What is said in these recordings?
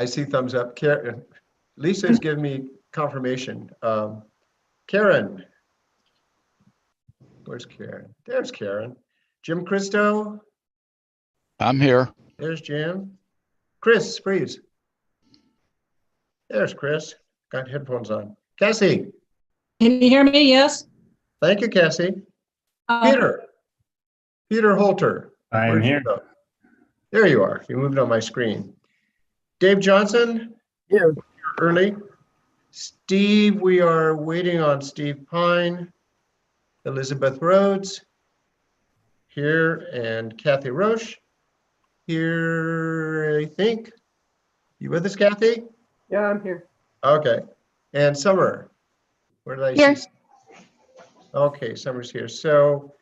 I see thumbs up. Lisa's giving me confirmation. Karen. Where's Karen? There's Karen. Jim Christo. I'm here. There's Jim. Chris, please. There's Chris. Got headphones on. Cassie. Can you hear me? Yes. Thank you, Cassie. Peter. Peter Holter. I'm here. There you are. You moved on my screen. Dave Johnson. Here. Early. Steve, we are waiting on Steve Pine. Elizabeth Rhodes. Here. And Kathy Roche. Here, I think. You with us, Kathy? Yeah, I'm here. Okay. And Summer. Where did I Here. see? Okay, Summer's here. So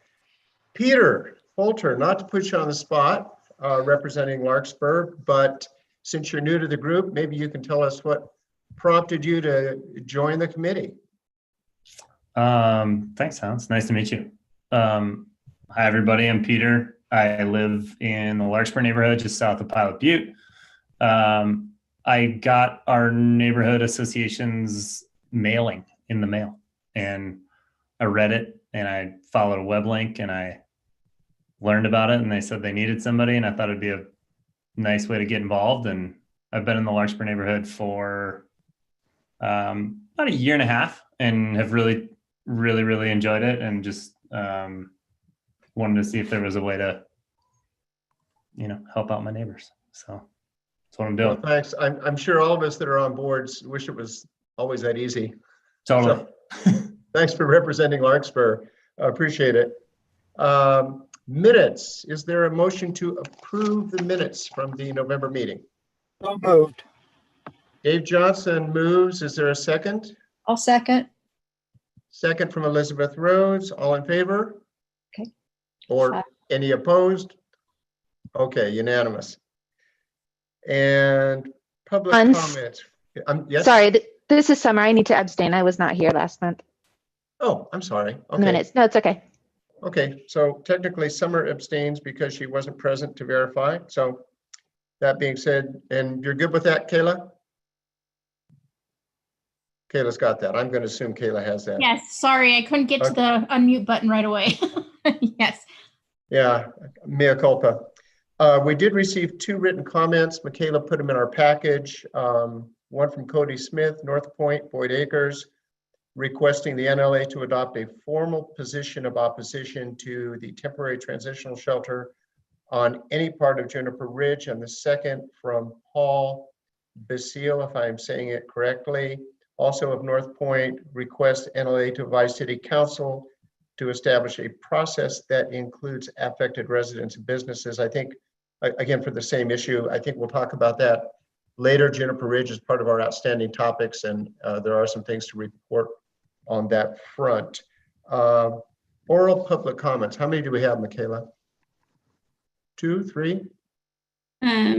Peter Holter, not to put you on the spot, representing Larkspur, but since you're new to the group, maybe you can tell us what prompted you to join the committee. Thanks, Hans. Nice to meet you. Hi, everybody. I'm Peter. I live in the Larkspur neighborhood just south of Pilot Butte. I got our neighborhood association's mailing in the mail, and I read it, and I followed a web link, and I learned about it, and they said they needed somebody, and I thought it'd be a nice way to get involved. And I've been in the Larkspur neighborhood for about a year and a half, and have really enjoyed it, and just wanted to see if there was a way to, help out my neighbors. So that's what I'm doing. Well, thanks. I'm sure all of us that are on boards wish it was always that easy. Totally. So, thanks for representing Larkspur. I appreciate it. Minutes. Is there a motion to approve the minutes from the November meeting? So moved. Dave Johnson moves. Is there a second? I'll second. Second from Elizabeth Rhodes. All in favor? Okay. Or any opposed? Okay, unanimous. And public comments. Yes? Sorry, this is Summer. I need to abstain. I was not here last month. Oh, I'm sorry. Okay. Minutes. No, it's okay. Okay, so technically Summer abstains because she wasn't present to verify. So that being said, and you're good with that, Kayla? Kayla's got that. I'm going to assume Kayla has that. Yes, sorry, I couldn't get to the unmute button right away. Yes. Yeah, mea culpa. We did receive 2 written comments. Michaela put them in our package. One from Cody Smith, North Point, Boyd Acres, requesting the NLA to adopt a formal position of opposition to the temporary transitional shelter on any part of Juniper Ridge. And the second from Paul Basile, if I'm saying it correctly, also of North Point, request NLA to advise City Council to establish a process that includes affected residents and businesses. I think, again, for the same issue, I think we'll talk about that later. Juniper Ridge is part of our outstanding topics, and there are some things to report on that front. Oral public comments. How many do we have, Michaela? 2, 3?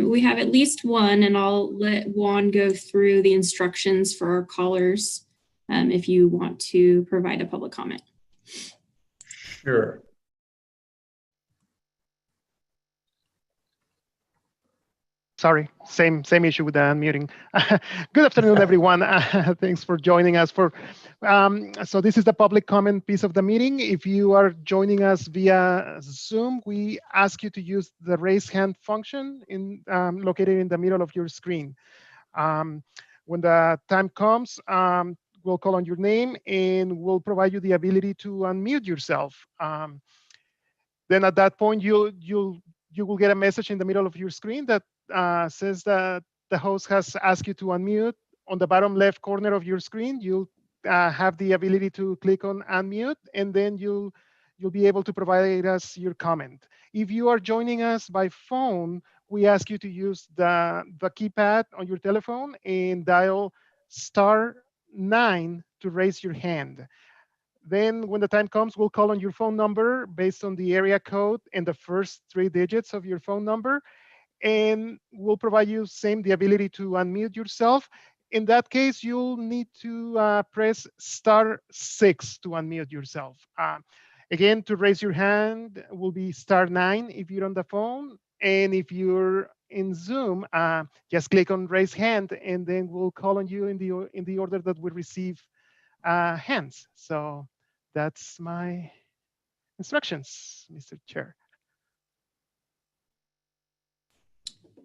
We have at least one, and I'll let Juan go through the instructions for our callers if you want to provide a public comment. Sure. Sorry, same issue with the unmuting. Good afternoon, everyone. Thanks for joining us. So this is the public comment piece of the meeting. If you are joining us via Zoom, we ask you to use the raise hand function located in the middle of your screen. When the time comes, we'll call on your name and we'll provide you the ability to unmute yourself. Then at that point, you will get a message in the middle of your screen that says that the host has asked you to unmute. On the bottom left corner of your screen, you'll have the ability to click on unmute, and then you'll be able to provide us your comment. If you are joining us by phone, we ask you to use the keypad on your telephone and dial *9 to raise your hand. Then when the time comes, we'll call on your phone number based on the area code and the first 3 digits of your phone number. And we'll provide you the ability to unmute yourself. In that case, you'll need to press *6 to unmute yourself. Again, to raise your hand will be *9 if you're on the phone. And if you're in Zoom, just click on raise hand, and then we'll call on you in the order that we receive hands. So that's my instructions, Mr. Chair.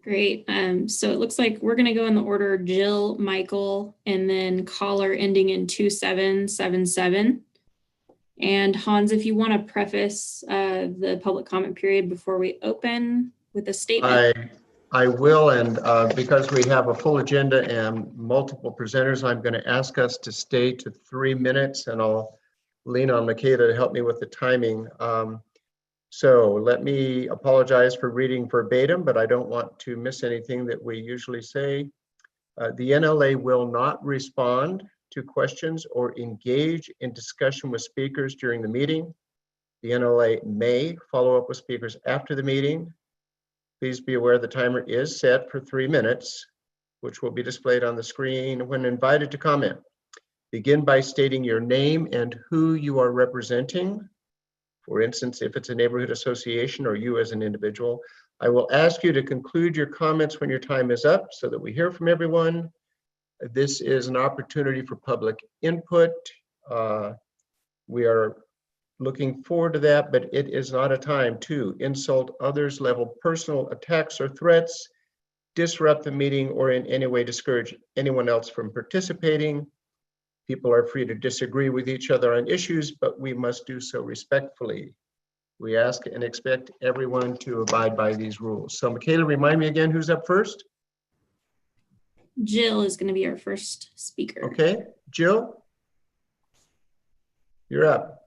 Great. So it looks like we're going to go in the order Jill, Michael, and then caller ending in 2777. And Hans, if you want to preface the public comment period before we open with a statement. I will, and because we have a full agenda and multiple presenters, I'm going to ask us to stay to 3 minutes, and I'll lean on Michaela to help me with the timing. So let me apologize for reading verbatim, but I don't want to miss anything that we usually say. The NLA will not respond to questions or engage in discussion with speakers during the meeting. The NLA may follow up with speakers after the meeting. Please be aware the timer is set for 3 minutes, which will be displayed on the screen when invited to comment. Begin by stating your name and who you are representing. For instance, if it's a neighborhood association or you as an individual, I will ask you to conclude your comments when your time is up so that we hear from everyone. This is an opportunity for public input. We are looking forward to that, but it is not a time to insult others, level personal attacks or threats, disrupt the meeting, or in any way discourage anyone else from participating. People are free to disagree with each other on issues, but we must do so respectfully. We ask and expect everyone to abide by these rules. So Michaela, remind me again who's up first? Jill is going to be our first speaker. Okay, Jill, you're up.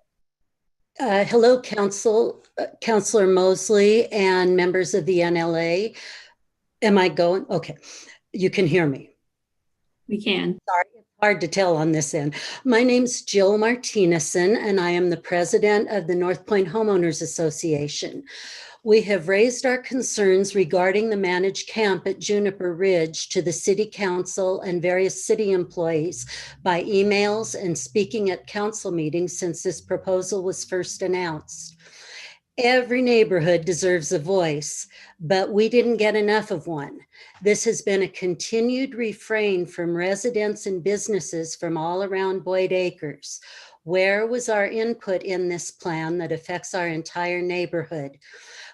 Hello, Councilor Mosley and members of the NLA. Am I going? Okay, you can hear me. We can. Sorry, it's hard to tell on this end. My name's Jill Martinezson, and I am the president of the North Point Homeowners Association. We have raised our concerns regarding the managed camp at Juniper Ridge to the City Council and various city employees by emails and speaking at council meetings since this proposal was first announced. Every neighborhood deserves a voice, but we didn't get enough of one. This has been a continued refrain from residents and businesses from all around Boyd Acres. Where was our input in this plan that affects our entire neighborhood?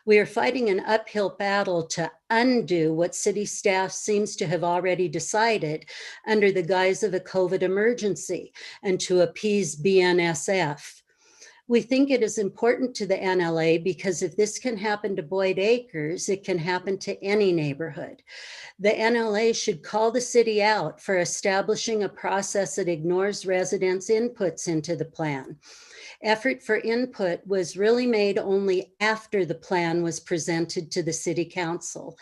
We are fighting an uphill battle to undo what city staff seems to have already decided under the guise of a COVID emergency and to appease BNSF. We think it is important to the NLA because if this can happen to Boyd Acres, it can happen to any neighborhood. The NLA should call the city out for establishing a process that ignores residents' inputs into the plan. Effort for input was really made only after the plan was presented to the City Council.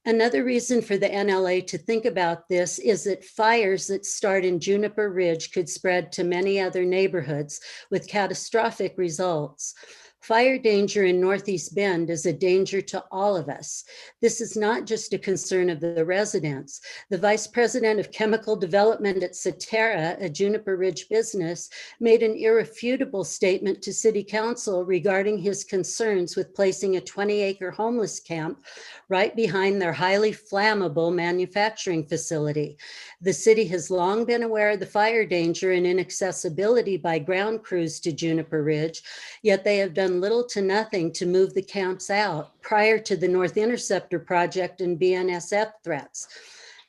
Another reason for the NLA to think about this is that fires that start in Juniper Ridge could spread to many other neighborhoods with catastrophic results. Fire danger in Northeast Bend is a danger to all of us. This is not just a concern of the residents. The vice president of chemical development at Cetera, a Juniper Ridge business, made an irrefutable statement to City Council regarding his concerns with placing a 20-acre homeless camp right behind their highly flammable manufacturing facility. The city has long been aware of the fire danger and inaccessibility by ground crews to Juniper Ridge, yet they have done little to nothing to move the camps out prior to the North Interceptor project and BNSF threats.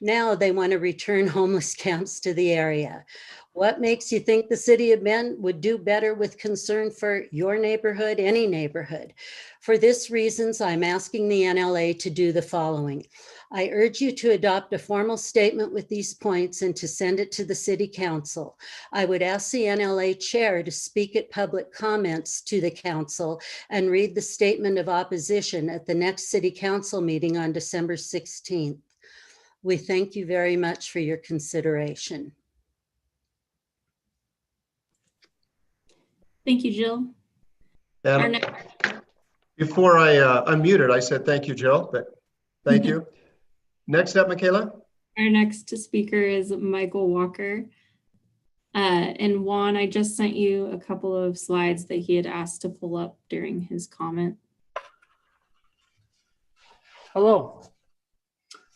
Now they want to return homeless camps to the area. What makes you think the city of Bend would do better with concern for your neighborhood, any neighborhood? For this reasons, I'm asking the NLA to do the following. I urge you to adopt a formal statement with these points and to send it to the City Council. I would ask the NLA chair to speak at public comments to the council and read the statement of opposition at the next City Council meeting on December 16th. We thank you very much for your consideration. Thank you, Jill. And before I unmuted, I said thank you, Jill, but thank you. Next up, Michaela. Our next speaker is Michael Walker. And Juan, I just sent you a couple of slides that he had asked to pull up during his comment. Hello.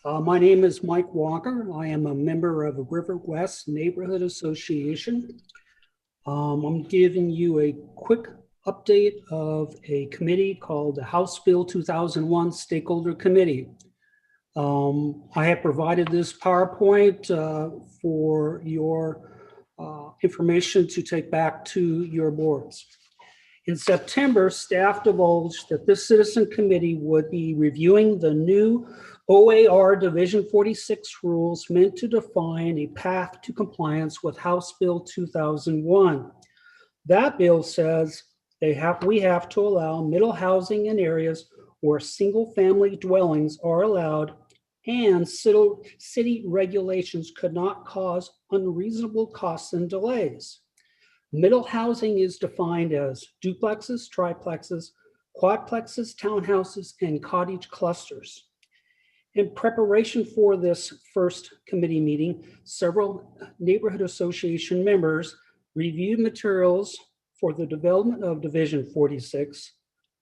My name is Mike Walker. I am a member of the River West Neighborhood Association. I'm giving you a quick update of a committee called the House Bill 2001 Stakeholder Committee. I have provided this PowerPoint for your information to take back to your boards. In September, staff divulged that this citizen committee would be reviewing the new OAR Division 46 rules meant to define a path to compliance with House Bill 2001. That bill says we have to allow middle housing in areas where single-family dwellings are allowed, and city regulations could not cause unreasonable costs and delays. Middle housing is defined as duplexes, triplexes, quadplexes, townhouses, and cottage clusters. In preparation for this first committee meeting, several neighborhood association members reviewed materials for the development of Division 46,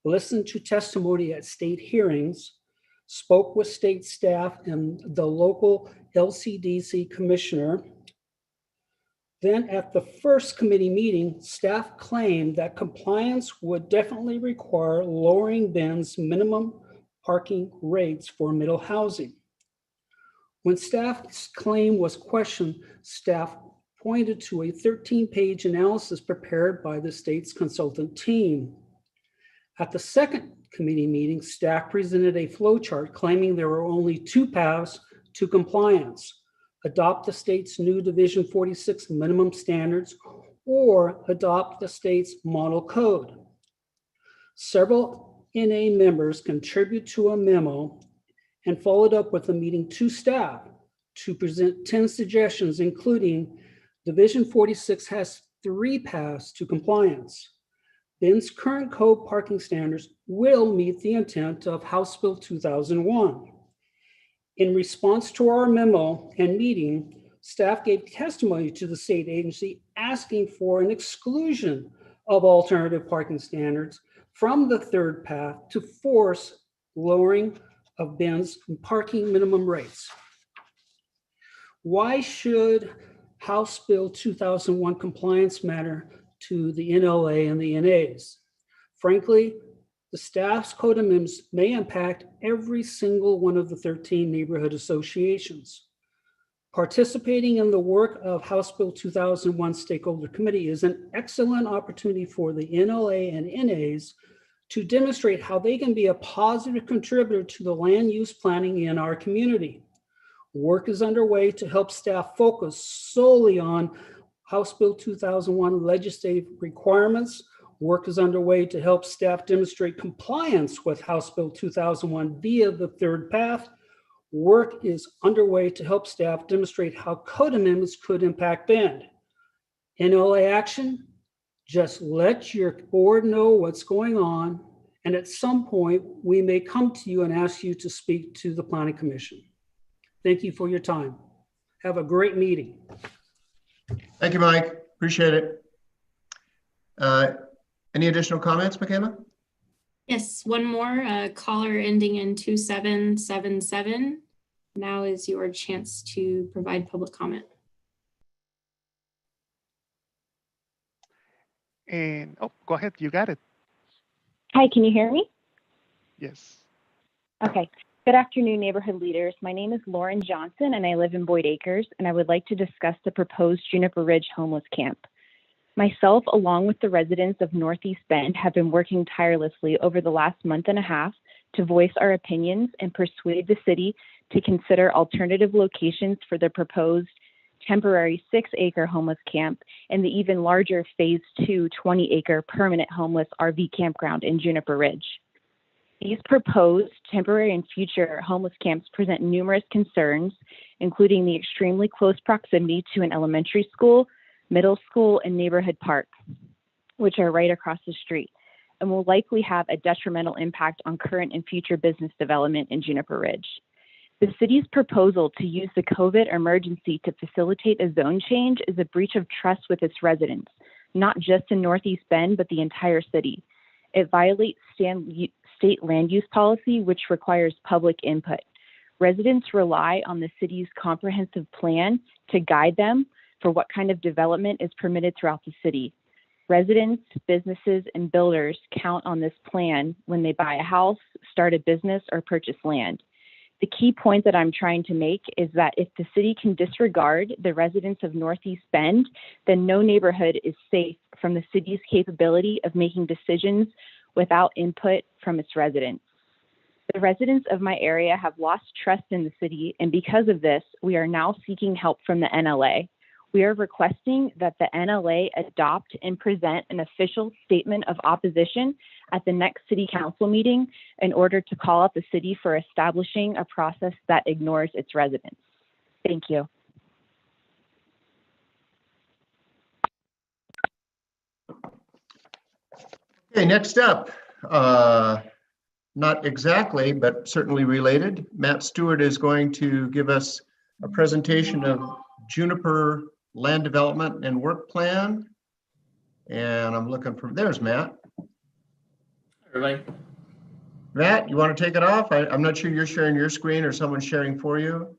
listened to testimony at state hearings, spoke with state staff and the local LCDC commissioner. Then at the first committee meeting, staff claimed that compliance would definitely require lowering Bend's minimum parking rates for middle housing. When staff's claim was questioned, staff pointed to a 13-page analysis prepared by the state's consultant team. At the second committee meeting, staff presented a flowchart claiming there were only two paths to compliance: adopt the state's new Division 46 minimum standards or adopt the state's model code. Several NA members contribute to a memo and followed up with a meeting to staff to present 10 suggestions, including Division 46 has 3 paths to compliance. Bend's current code parking standards will meet the intent of House Bill 2001. In response to our memo and meeting, staff gave testimony to the state agency asking for an exclusion of alternative parking standards from the third path to force lowering of Bend's parking minimum rates. Why should House Bill 2001 compliance matter to the NLA and the NAs? Frankly, the staff's code amendments may impact every single one of the 13 neighborhood associations. Participating in the work of House Bill 2001 Stakeholder Committee is an excellent opportunity for the NLA and NAs to demonstrate how they can be a positive contributor to the land use planning in our community. Work is underway to help staff focus solely on House Bill 2001 legislative requirements. Work is underway to help staff demonstrate compliance with House Bill 2001 via the third path. Work is underway to help staff demonstrate how code amendments could impact Bend. NLA action, just let your board know what's going on, and at some point, we may come to you and ask you to speak to the Planning Commission. Thank you for your time. Have a great meeting. Thank you, Mike. Appreciate it. Any additional comments, Michaela? Yes, one more caller ending in 2777. Now is your chance to provide public comment. And, oh, go ahead, you got it. Hi, can you hear me? Yes. Okay. Good afternoon, neighborhood leaders. My name is Lauren Johnson, and I live in Boyd Acres, and I would like to discuss the proposed Juniper Ridge homeless camp. Myself, along with the residents of Northeast Bend, have been working tirelessly over the last month and a half to voice our opinions and persuade the city to consider alternative locations for the proposed temporary 6-acre homeless camp and the even larger Phase 2 20-acre permanent homeless RV campground in Juniper Ridge. These proposed temporary and future homeless camps present numerous concerns, including the extremely close proximity to an elementary school, middle school, and neighborhood park, which are right across the street, and will likely have a detrimental impact on current and future business development in Juniper Ridge. The city's proposal to use the COVID emergency to facilitate a zone change is a breach of trust with its residents, not just in Northeast Bend, but the entire city. It violates state land use policy, which requires public input. Residents rely on the city's comprehensive plan to guide them for what kind of development is permitted throughout the city. Residents, businesses, and builders count on this plan when they buy a house, start a business, or purchase land. The key point that I'm trying to make is that if the city can disregard the residents of Northeast Bend, then no neighborhood is safe from the city's capability of making decisions without input from its residents. The residents of my area have lost trust in the city, and because of this, we are now seeking help from the NLA. We are requesting that the NLA adopt and present an official statement of opposition at the next city council meeting in order to call out the city for establishing a process that ignores its residents. Thank you. Okay, next up, not exactly, but certainly related, Matt Stewart is going to give us a presentation of Juniper Land Development and Work Plan. And I'm looking for, there's Matt. Everybody. Matt, you want to take it off? I'm not sure you're sharing your screen or someone's sharing for you.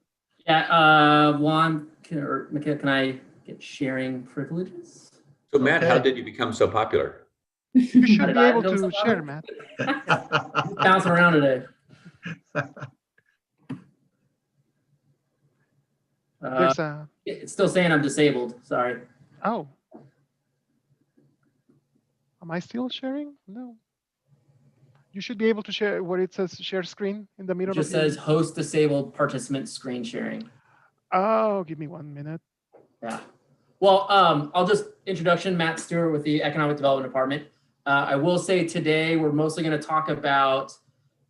Yeah, Juan, or Michaela, can I get sharing privileges? So Matt, Okay. how did you become so popular? You should did be I able become to so share, popular? Matt. Bouncing around today. There's a, It's still saying I'm disabled. Sorry. oh. Am I still sharing? No. You should be able to share where it says share screen in the It middle just of your- says host disabled participant screen sharing. Oh, give me 1 minute. Yeah. Well, I'll just introduction, Matt Stewart with the Economic Development Department. I will say today we're mostly going to talk about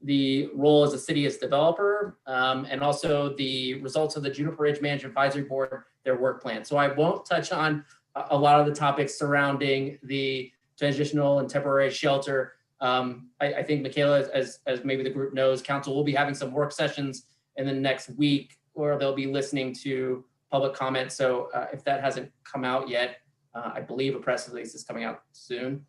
the role as a city as developer and also the results of the Juniper Ridge Management Advisory Board, their work plan. So I won't touch on a lot of the topics surrounding the transitional and temporary shelter. I think Michaela, as maybe the group knows, council will be having some work sessions in the next week where they'll be listening to public comment. So if that hasn't come out yet, I believe a press release is coming out soon.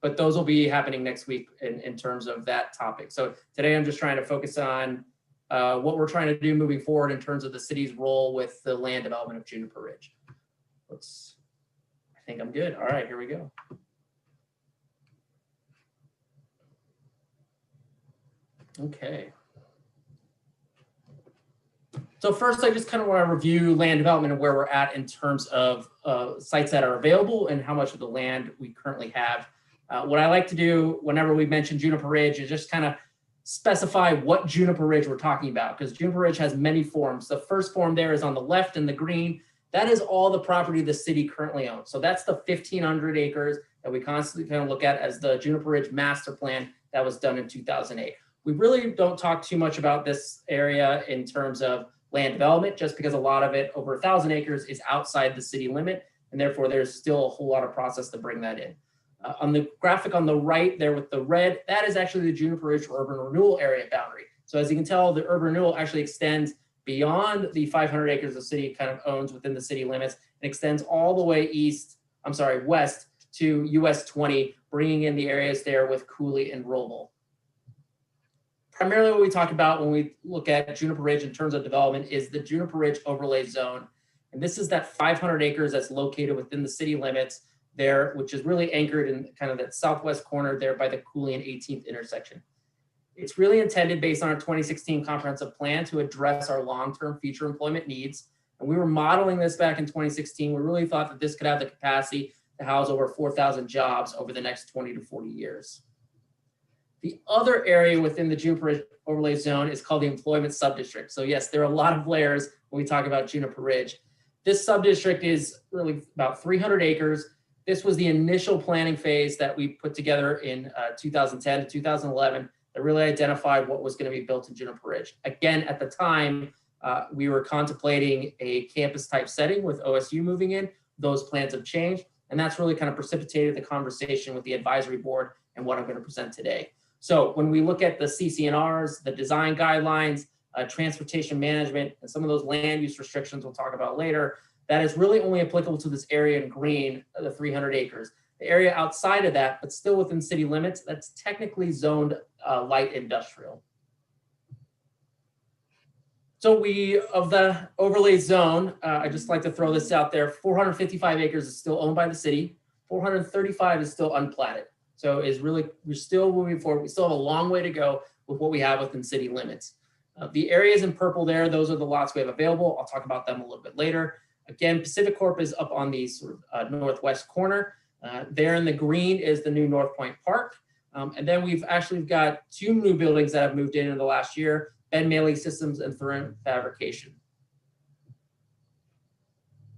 But those will be happening next week in terms of that topic. So today I'm just trying to focus on what we're trying to do moving forward in terms of the city's role with the land development of Juniper Ridge. I think I'm good. All right, here we go. Okay. So first, I just kind of want to review land development and where we're at in terms of sites that are available and how much of the land we currently have. What I like to do whenever we mention Juniper Ridge is just kind of specify what Juniper Ridge we're talking about, because Juniper Ridge has many forms. The first form there is on the left in the green. That is all the property the city currently owns. So that's the 1,500 acres that we constantly kind of look at as the Juniper Ridge master plan that was done in 2008. We really don't talk too much about this area in terms of land development, just because a lot of it, over 1,000 acres, is outside the city limit, and therefore there's still a whole lot of process to bring that in. On the graphic on the right there with the red, that is actually the Juniper Ridge urban renewal area boundary. So as you can tell, the urban renewal actually extends beyond the 500 acres the city kind of owns within the city limits and extends all the way west to US 20, bringing in the areas there with Cooley and Roble. Primarily what we talk about when we look at Juniper Ridge in terms of development is the Juniper Ridge overlay zone. And this is that 500 acres that's located within the city limits there, which is really anchored in kind of that southwest corner there by the Cooley and 18th intersection. It's really intended based on our 2016 comprehensive plan to address our long-term future employment needs. And we were modeling this back in 2016. We really thought that this could have the capacity to house over 4,000 jobs over the next 20 to 40 years. The other area within the Juniper Ridge overlay zone is called the employment subdistrict. So yes, there are a lot of layers when we talk about Juniper Ridge. This subdistrict is really about 300 acres. This was the initial planning phase that we put together in 2010 to 2011 that really identified what was going to be built in Juniper Ridge. Again, at the time, we were contemplating a campus type setting with OSU moving in. Those plans have changed, and that's really kind of precipitated the conversation with the advisory board and what I'm going to present today. So when we look at the CCNRs, the design guidelines, transportation management, and some of those land use restrictions we'll talk about later, that is really only applicable to this area in green, the 300 acres. The area outside of that, but still within city limits, that's technically zoned light industrial. So of the overlay zone, I just like to throw this out there, 455 acres is still owned by the city. 435 is still unplatted. So we're still moving forward. We still have a long way to go with what we have within city limits. The areas in purple there, those are the lots we have available. I'll talk about them a little bit later. Again, Pacific Corp is up on the sort of northwest corner. There in the green is the new North Point Park. And then we've got 2 new buildings that have moved in the last year, Ben Mailing Systems and Thurin Fabrication.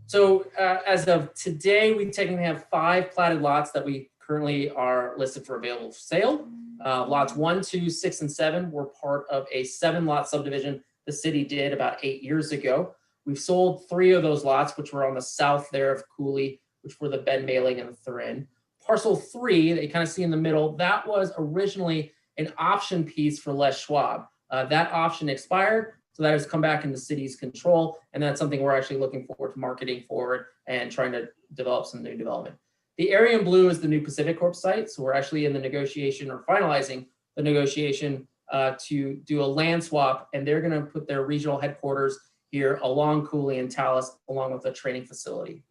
So as of today, we technically have 5 platted lots that we currently are listed for available for sale. Lots 1, 2, 6, and 7 were part of a 7-lot subdivision the city did about 8 years ago. We've sold 3 of those lots, which were on the south there of Cooley, which were the Ben Mailing and the Thurin. Parcel 3 that you kind of see in the middle, that was originally an option piece for Les Schwab. That option expired, so that has come back into city's control, and that's something we're actually looking forward to marketing forward and trying to develop some new development. The area in blue is the new Pacific Corp site, so we're actually in the negotiation or finalizing the negotiation to do a land swap, and they're going to put their regional headquarters here along Cooley and Talus, along with a training facility.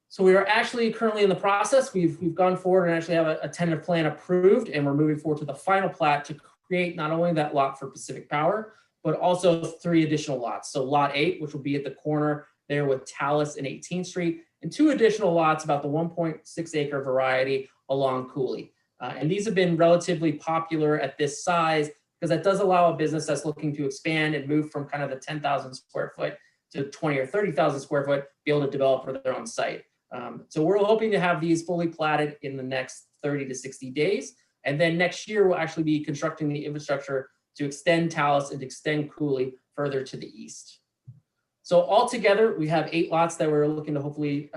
So we are actually currently in the process. We've gone forward and actually have a tentative plan approved, and we're moving forward to the final plat to create not only that lot for Pacific Power, but also 3 additional lots. So lot 8, which will be at the corner there with Talus and 18th Street, and 2 additional lots about the 1.6 acre variety along Cooley. And these have been relatively popular at this size because that does allow a business that's looking to expand and move from kind of the 10,000 square foot to 20 or 30,000 square foot, be able to develop for their own site. So we're hoping to have these fully platted in the next 30 to 60 days. And then next year, we'll actually be constructing the infrastructure to extend Talus and extend Cooley further to the east. So altogether, we have 8 lots that we're looking to hopefully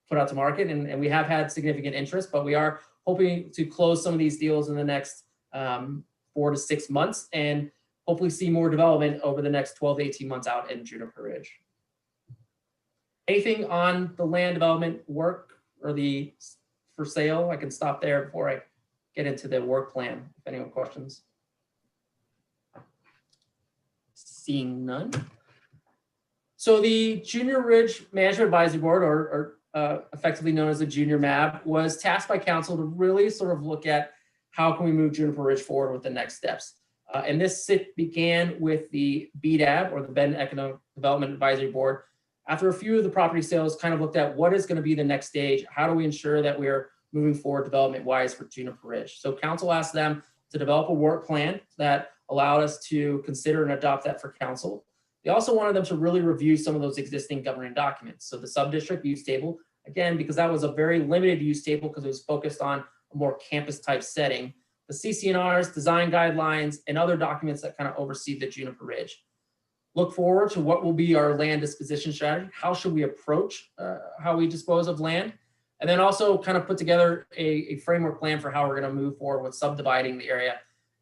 put out to market. And we have had significant interest, but we are hoping to close some of these deals in the next 4 to 6 months and hopefully see more development over the next 12 to 18 months out in Juniper Ridge. Anything on the land development work or the for sale? I can stop there before I get into the work plan, if anyone have questions. Seeing none. So the Junior Ridge Management Advisory Board, or effectively known as the Junior MAB, was tasked by council to really sort of look at how can we move Juniper Ridge forward with the next steps. And this began with the BDAB, or the Bend Economic Development Advisory Board. After a few of the property sales, kind of looked at what is going to be the next stage. How do we ensure that we're moving forward development-wise for Juniper Ridge? So council asked them to develop a work plan that allowed us to consider and adopt that for council. They also wanted them to really review some of those existing governing documents. So the sub-district use table, again, because that was a very limited use table because it was focused on a more campus-type setting. The CC&Rs, design guidelines, and other documents that kind of oversee the Juniper Ridge. Look forward to what will be our land disposition strategy. How should we approach how we dispose of land? And then also kind of put together a framework plan for how we're going to move forward with subdividing the area.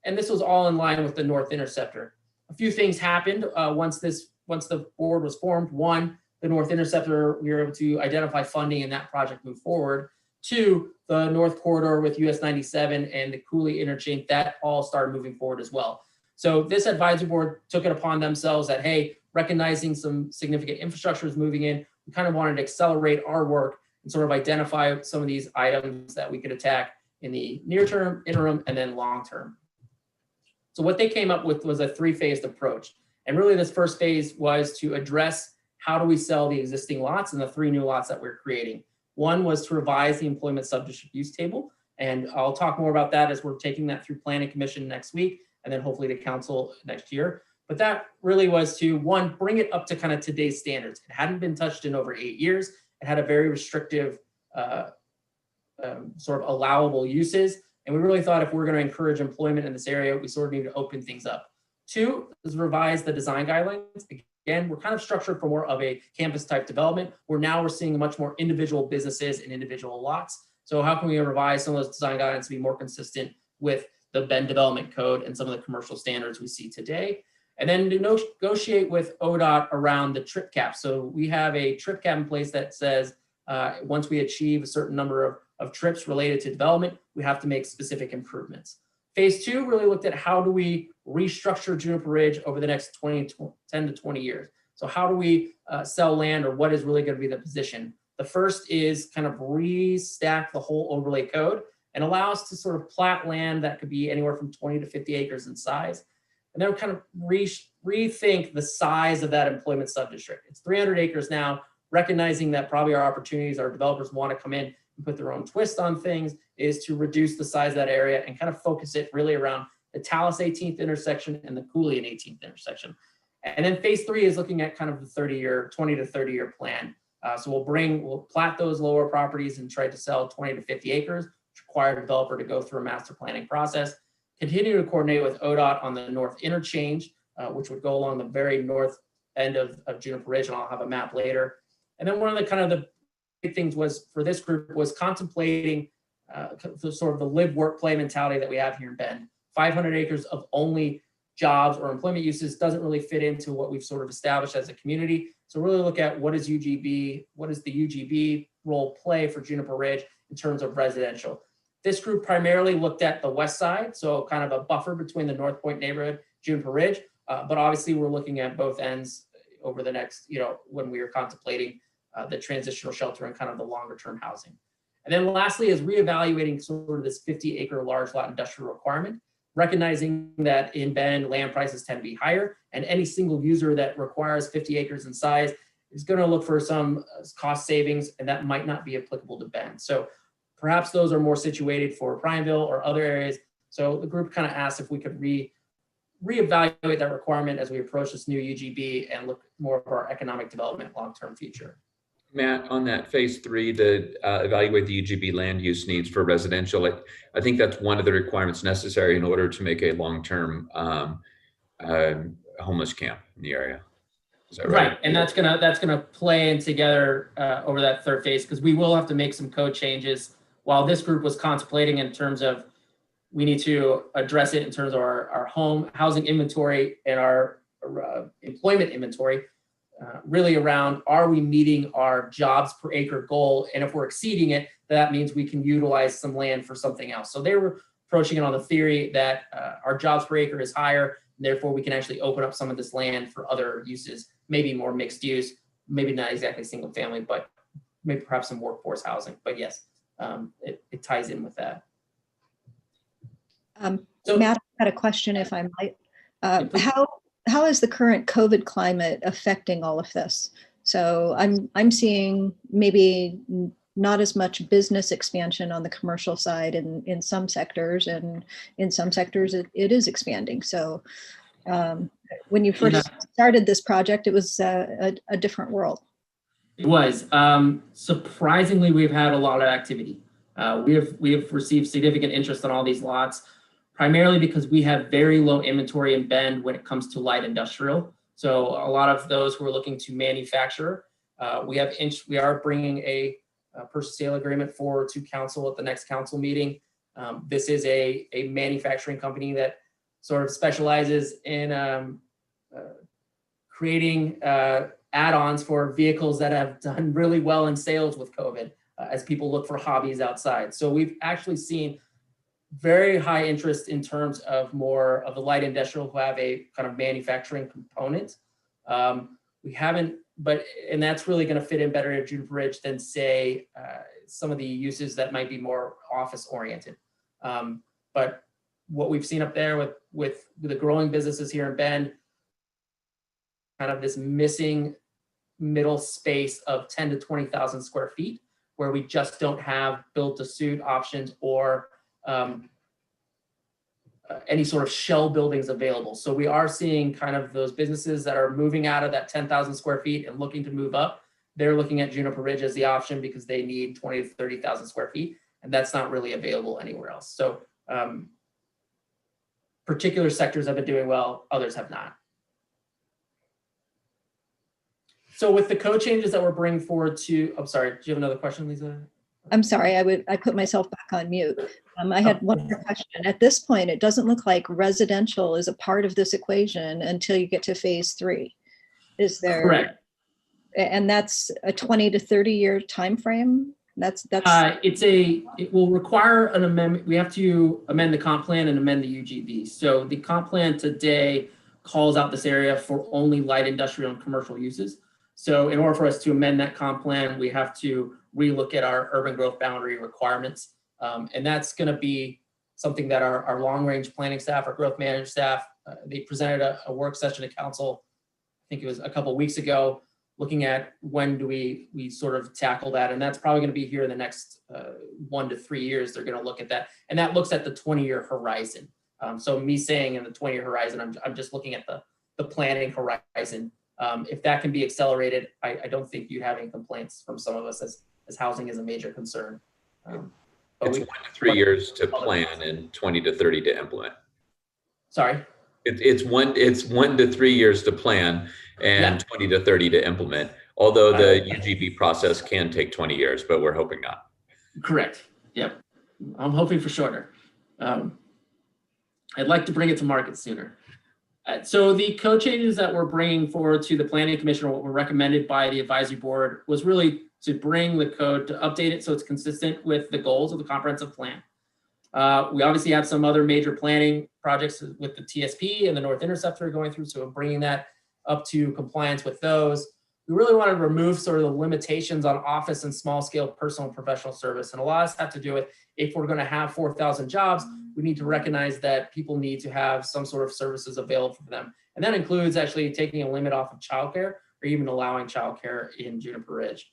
And this was all in line with the North Interceptor. A few things happened once the board was formed. 1, the North Interceptor, we were able to identify funding and that project moved forward. 2, the North Corridor with US 97 and the Cooley Interchange, that all started moving forward as well. So this advisory board took it upon themselves that, hey, recognizing some significant infrastructure is moving in, we kind of wanted to accelerate our work and sort of identify some of these items that we could attack in the near term, interim, and then long term. So what they came up with was a 3-phased approach. And really this first phase was to address how do we sell the existing lots and the 3 new lots that we're creating. 1 was to revise the employment sub-district use table. And I'll talk more about that as we're taking that through Planning Commission next week, and then hopefully to council next year. But that really was to, 1, bring it up to kind of today's standards. It hadn't been touched in over 8 years. It had a very restrictive sort of allowable uses. And we really thought if we're going to encourage employment in this area, we sort of need to open things up. 2 is revise the design guidelines. Again, we're kind of structured for more of a campus type development, where now we're seeing much more individual businesses and individual lots. So how can we revise some of those design guidelines to be more consistent with the Bend Development Code and some of the commercial standards we see today? And then to negotiate with ODOT around the trip cap. So we have a trip cap in place that says once we achieve a certain number of trips related to development, we have to make specific improvements. Phase 2 really looked at how do we restructure Juniper Ridge over the next 10 to 20 years. So how do we sell land, or what is really going to be the position? The first is kind of restack the whole overlay code and allow us to sort of plat land that could be anywhere from 20 to 50 acres in size. And then kind of rethink the size of that employment subdistrict. It's 300 acres now, recognizing that probably our opportunities, our developers want to come in and put their own twist on things, is to reduce the size of that area and kind of focus it really around the Tallis 18th intersection and the Coolian 18th intersection. And then phase 3 is looking at kind of the 20 to 30 year plan. So we'll plat those lower properties and try to sell 20 to 50 acres, which require a developer to go through a master planning process. Continue to coordinate with ODOT on the north interchange, which would go along the very north end of Juniper Ridge, and I'll have a map later. And then one of the kind of the big things was for this group was contemplating sort of the live, work, play mentality that we have here in Bend. 500 acres of only jobs or employment uses doesn't really fit into what we've sort of established as a community. So really look at what is the UGB role play for Juniper Ridge in terms of residential. This group primarily looked at the west side, so kind of a buffer between the North Point neighborhood, Juniper Ridge, but obviously we're looking at both ends over the next, when we are contemplating the transitional shelter and kind of the longer term housing. And then lastly is reevaluating sort of this 50-acre large lot industrial requirement, recognizing that in Bend, land prices tend to be higher, and any single user that requires 50 acres in size is going to look for some cost savings, and that might not be applicable to Bend. So perhaps those are more situated for Prineville or other areas. So the group kind of asked if we could reevaluate that requirement as we approach this new UGB and look more of our economic development long-term future. Matt, on that phase 3, the evaluate the UGB land use needs for residential, I think that's one of the requirements necessary in order to make a long-term homeless camp in the area. Is that right? Right, and that's gonna play in together over that third phase, because we will have to make some code changes. While this group was contemplating in terms of we need to address it in terms of our housing inventory and our employment inventory. Really around, are we meeting our jobs per acre goal? And if we're exceeding it, that means we can utilize some land for something else. So they were approaching it on the theory that our jobs per acre is higher, and therefore we can actually open up some of this land for other uses, maybe more mixed use, maybe not exactly single family, but maybe perhaps some workforce housing. But yes, it ties in with that. So, Matt, I had a question, if I might. How is the current COVID climate affecting all of this? So I'm seeing maybe not as much business expansion on the commercial side in some sectors, and in some sectors it is expanding. So when you first started this project, it was a different world. It was. Surprisingly, we've had a lot of activity. We have received significant interest on all these lots, primarily because we have very low inventory in Bend when it comes to light industrial. So a lot of those who are looking to manufacture, we are bringing a purchase sale agreement forward to council at the next council meeting. This is a manufacturing company that sort of specializes in creating add-ons for vehicles that have done really well in sales with COVID as people look for hobbies outside. So we've actually seen very high interest in terms of more of the light industrial who have a kind of manufacturing component. We haven't, and that's really going to fit in better at Juniper Ridge than say some of the uses that might be more office oriented. But what we've seen up there with the growing businesses here in Bend, kind of this missing middle space of 10 to 20,000 square feet, where we just don't have build to suit options or any sort of shell buildings available. So we are seeing kind of those businesses that are moving out of that 10,000 square feet and looking to move up. They're looking at Juniper Ridge as the option because they need 20 to 30,000 square feet, and that's not really available anywhere else. So particular sectors have been doing well, others have not. So with the code changes that we're bringing forward to, I'm sorry, do you have another question, Lisa? I'm sorry, I put myself back on mute. I had one more question. At this point, it doesn't look like residential is a part of this equation until you get to phase 3. Is there? Correct. And that's a 20 to 30 year time frame? It will require an amendment. We have to amend the comp plan and amend the UGB. So the comp plan today calls out this area for only light industrial and commercial uses. So in order for us to amend that comp plan, we have to relook at our urban growth boundary requirements. And that's going to be something that our long range planning staff, our growth management staff, they presented a work session to council, I think it was a couple of weeks ago, looking at when do we sort of tackle that. And that's probably going to be here in the next 1 to 3 years. They're going to look at that. And that looks at the 20-year horizon. So me saying in the 20-year horizon, I'm just looking at the planning horizon. If that can be accelerated, I don't think you'd have any complaints from some of us as housing is a major concern. It's 1 to 3 years to plan and 20 to 30 to implement. Sorry? It's 1 to 3 years to plan and 20 to 30 to implement, although the UGB process can take 20 years, but we're hoping not. Correct. Yep. I'm hoping for shorter. I'd like to bring it to market sooner. So the code changes that we're bringing forward to the Planning Commission, or what were recommended by the advisory board, was really to bring the code, to update it so it's consistent with the goals of the comprehensive plan. We obviously have some other major planning projects with the TSP and the North Interceptor going through, so bringing that up to compliance with those. We really want to remove sort of the limitations on office and small scale personal and professional service. And a lot of this have to do with, if we're going to have 4,000 jobs, we need to recognize that people need to have some sort of services available for them. And that includes actually taking a limit off of childcare or even allowing childcare in Juniper Ridge.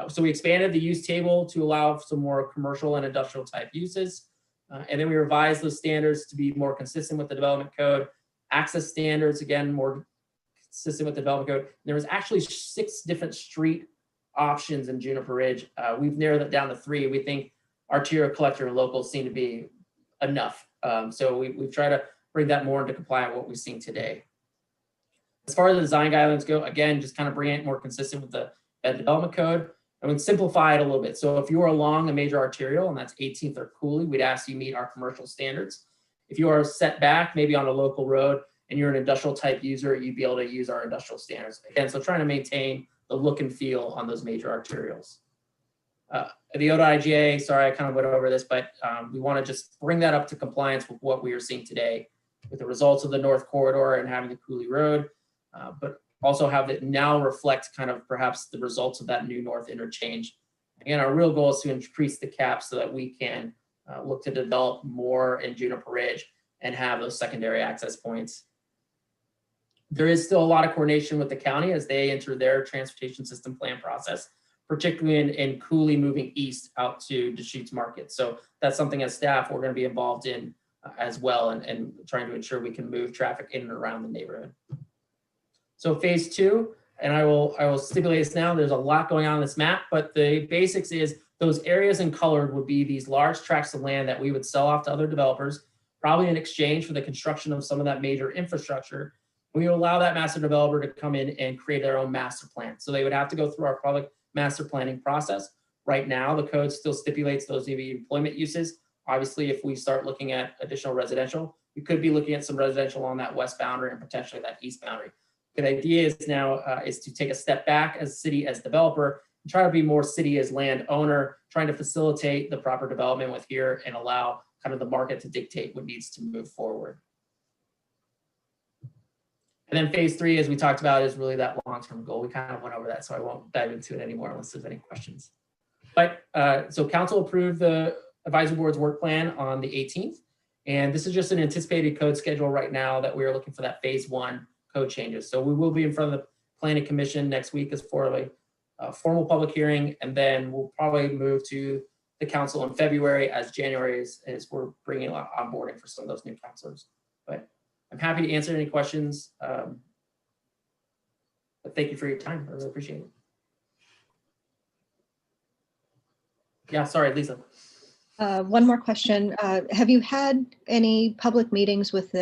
So we expanded the use table to allow some more commercial and industrial type uses. And then we revised those standards to be more consistent with the development code. Access standards, again, more consistent with the development code. There was actually 6 different street options in Juniper Ridge. We've narrowed it down to 3. We think arterial, collector, and local seem to be enough. So we've tried to bring that more into compliance with what we've seen today. As far as the design guidelines go, again, just kind of bring it more consistent with the development code. I would simplify it a little bit. So if you are along a major arterial, and that's 18th or Cooley, we'd ask you meet our commercial standards. If you are set back, maybe on a local road, and you're an industrial type user, you'd be able to use our industrial standards. Again, so trying to maintain the look and feel on those major arterials. The ODA-IGA, sorry, I kind of went over this, but we want to just bring that up to compliance with what we are seeing today with the results of the North Corridor and having the Cooley Road, but also have it now reflect kind of perhaps the results of that new North interchange. Again, our real goal is to increase the cap so that we can look to develop more in Juniper Ridge and have those secondary access points. There is still a lot of coordination with the county as they enter their transportation system plan process, particularly in Cooley moving east out to Deschutes Market. So that's something as staff we're going to be involved in as well, and trying to ensure we can move traffic in and around the neighborhood. So phase 2, and I will stipulate this now, there's a lot going on this map, but the basics is those areas in colored would be these large tracts of land that we would sell off to other developers, probably in exchange for the construction of some of that major infrastructure. We would allow that master developer to come in and create their own master plan. So they would have to go through our public master planning process. Right now, the code still stipulates those to be employment uses. Obviously, if we start looking at additional residential, we could be looking at some residential on that west boundary and potentially that east boundary. The idea is now is to take a step back as city as developer and try to be more city as landowner, trying to facilitate the proper development with here and allow kind of the market to dictate what needs to move forward. And then phase 3, as we talked about, is really that long-term goal. We kind of went over that, so I won't dive into it anymore unless there's any questions. But so council approved the advisory board's work plan on the 18th. And this is just an anticipated code schedule right now that we are looking for that phase 1 code changes. So we will be in front of the Planning Commission next week as for a formal public hearing, and then we'll probably move to the council in February, as January is we're bringing onboarding for some of those new councilors. But I'm happy to answer any questions. But thank you for your time. I really appreciate it. Yeah, sorry, Lisa. One more question. Have you had any public meetings with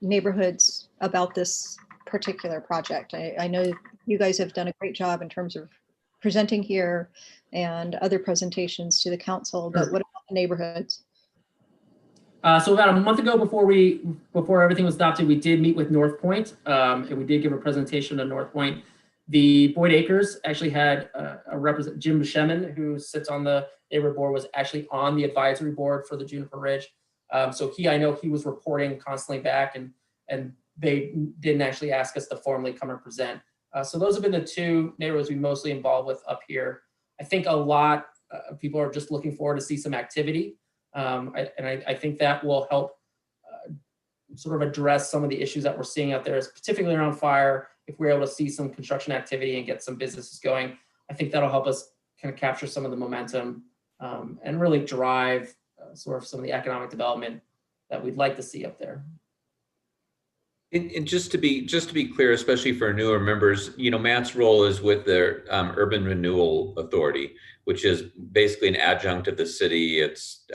neighborhoods about this particular project? I know you guys have done a great job in terms of presenting here and other presentations to the council, but what about the neighborhoods? So about a month ago, before everything was adopted, we did meet with North Point, and we did give a presentation to North Point. The Boyd Acres actually had a representative, Jim Bushemin, who sits on the neighborhood board, was actually on the advisory board for the Juniper Ridge. So I know he was reporting constantly back, and they didn't actually ask us to formally come and present. So those have been the two neighborhoods we mostly involved with up here. I think a lot of people are just looking forward to see some activity. I think that will help sort of address some of the issues that we're seeing out there, particularly around fire. If we're able to see some construction activity and get some businesses going, I think that'll help us kind of capture some of the momentum and really drive sort of some of the economic development that we'd like to see up there. And just to be clear, especially for newer members, Matt's role is with the Urban Renewal Authority, which is basically an adjunct of the city. It's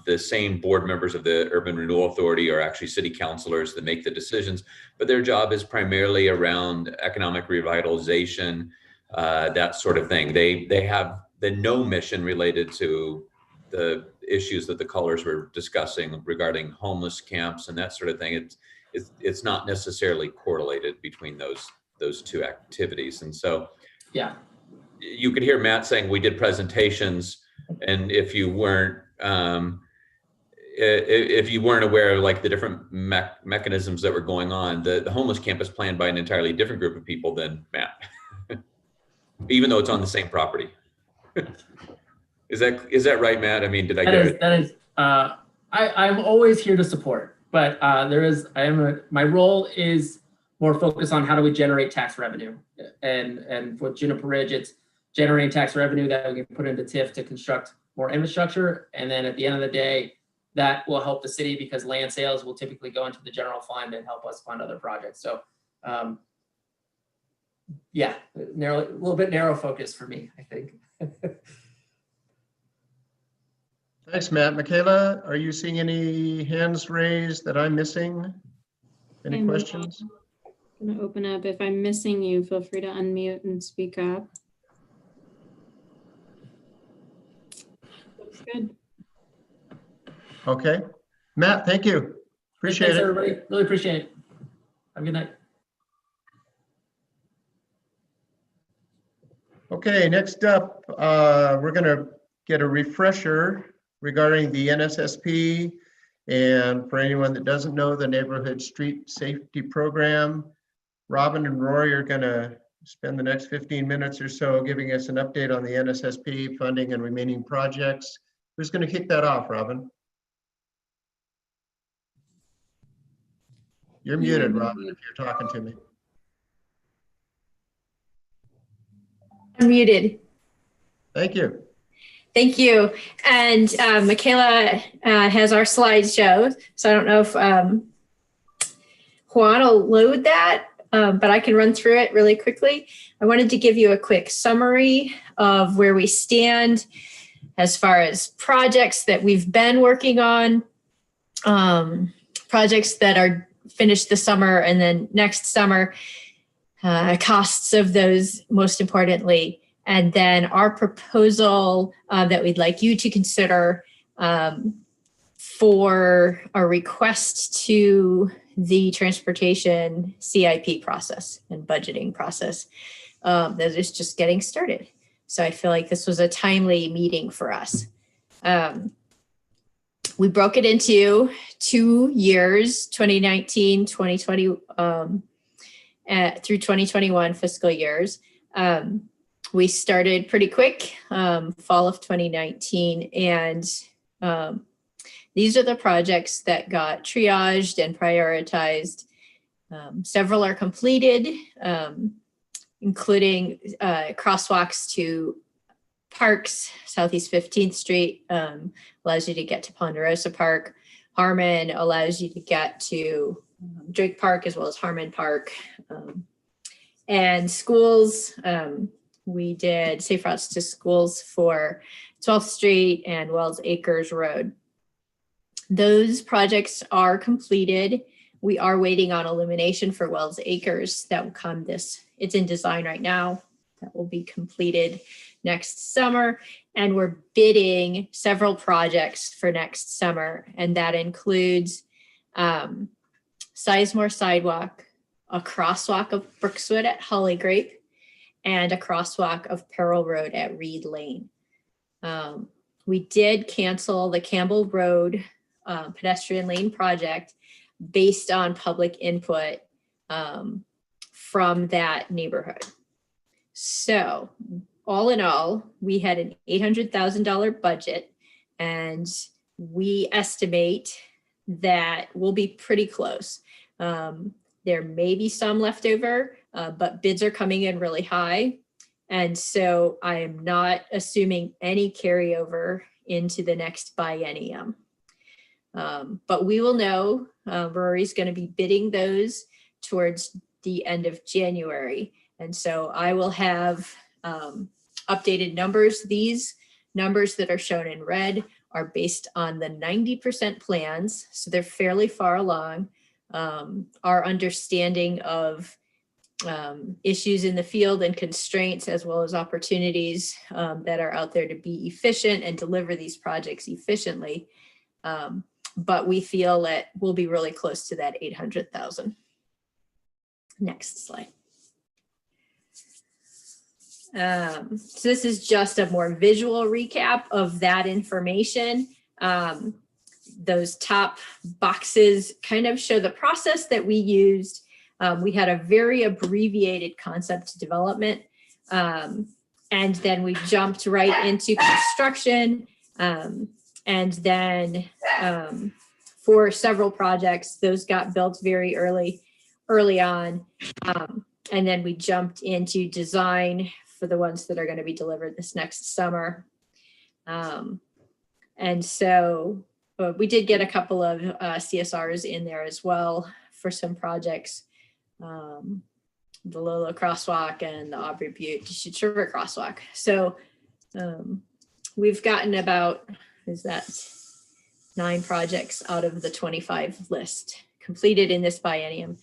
the same board members of the Urban Renewal Authority are actually city councilors that make the decisions, but their job is primarily around economic revitalization, that sort of thing. They have no mission related to the issues that the callers were discussing regarding homeless camps and that sort of thing. It's not necessarily correlated between those two activities. And so yeah, you could hear Matt saying we did presentations, and if you weren't aware of like the different mechanisms that were going on, the homeless camp is planned by an entirely different group of people than Matt, even though it's on the same property. Is that right, Matt? I mean, did I get it? That is, I'm always here to support. But my role is more focused on how do we generate tax revenue. And for Juniper Ridge, it's generating tax revenue that we can put into TIF to construct more infrastructure. And then at the end of the day, that will help the city because land sales will typically go into the general fund and help us fund other projects. So yeah, a little bit narrow focus for me, I think. Thanks, Matt. Michaela, are you seeing any hands raised that I'm missing? Any questions? I'm going to open up. If I'm missing you, feel free to unmute and speak up. Looks good. Okay. Matt, thank you. Appreciate Thanks, it. everybody. Really appreciate it. Have a good night. Okay, next up, we're going to get a refresher regarding the NSSP. And for anyone that doesn't know, the Neighborhood Street Safety Program, Robin and Rory are going to spend the next 15 minutes or so giving us an update on the NSSP funding and remaining projects. Who's going to kick that off, Robin? You're muted, Robin, if you're talking to me. I'm muted. Thank you. Thank you. And Michaela has our slideshow, so I don't know if Juan will load that, but I can run through it really quickly. I wanted to give you a quick summary of where we stand as far as projects that we've been working on, projects that are finished this summer and then next summer, costs of those most importantly, and then our proposal that we'd like you to consider for a request to the transportation CIP process and budgeting process. That is just getting started. So I feel like this was a timely meeting for us. We broke it into 2 years, 2019, 2020, through 2021 fiscal years. We started pretty quick, fall of 2019, and these are the projects that got triaged and prioritized. Several are completed, including crosswalks to parks. Southeast 15th Street allows you to get to Ponderosa Park. Harmon allows you to get to Drake Park as well as Harmon Park. And schools, we did safe routes to schools for 12th Street and Wells Acres Road. Those projects are completed. We are waiting on illumination for Wells Acres that will come it's in design right now. That will be completed next summer. And we're bidding several projects for next summer. And that includes Sizemore Sidewalk, a crosswalk of Brookswood at Holly Grape, and a crosswalk of Peril Road at Reed Lane. We did cancel the Campbell Road pedestrian lane project based on public input from that neighborhood. So all in all, we had an $800,000 budget, and we estimate that we'll be pretty close. There may be some leftover, but bids are coming in really high. And so I am not assuming any carryover into the next biennium. But we will know. Rory's going to be bidding those towards the end of January. And so I will have updated numbers. These numbers that are shown in red are based on the 90% plans. So they're fairly far along. Our understanding of issues in the field and constraints, as well as opportunities that are out there to be efficient and deliver these projects efficiently. But we feel that we'll be really close to that 800,000. Next slide. So this is just a more visual recap of that information. Those top boxes kind of show the process that we used. We had a very abbreviated concept development, and then we jumped right into construction. And then for several projects, those got built very early on. And then we jumped into design for the ones that are going to be delivered this next summer. And so we did get a couple of CSRs in there as well for some projects. The Lolo Crosswalk and the Aubrey Butte River Crosswalk. So we've gotten about, is that 9 projects out of the 25 list completed in this biennium.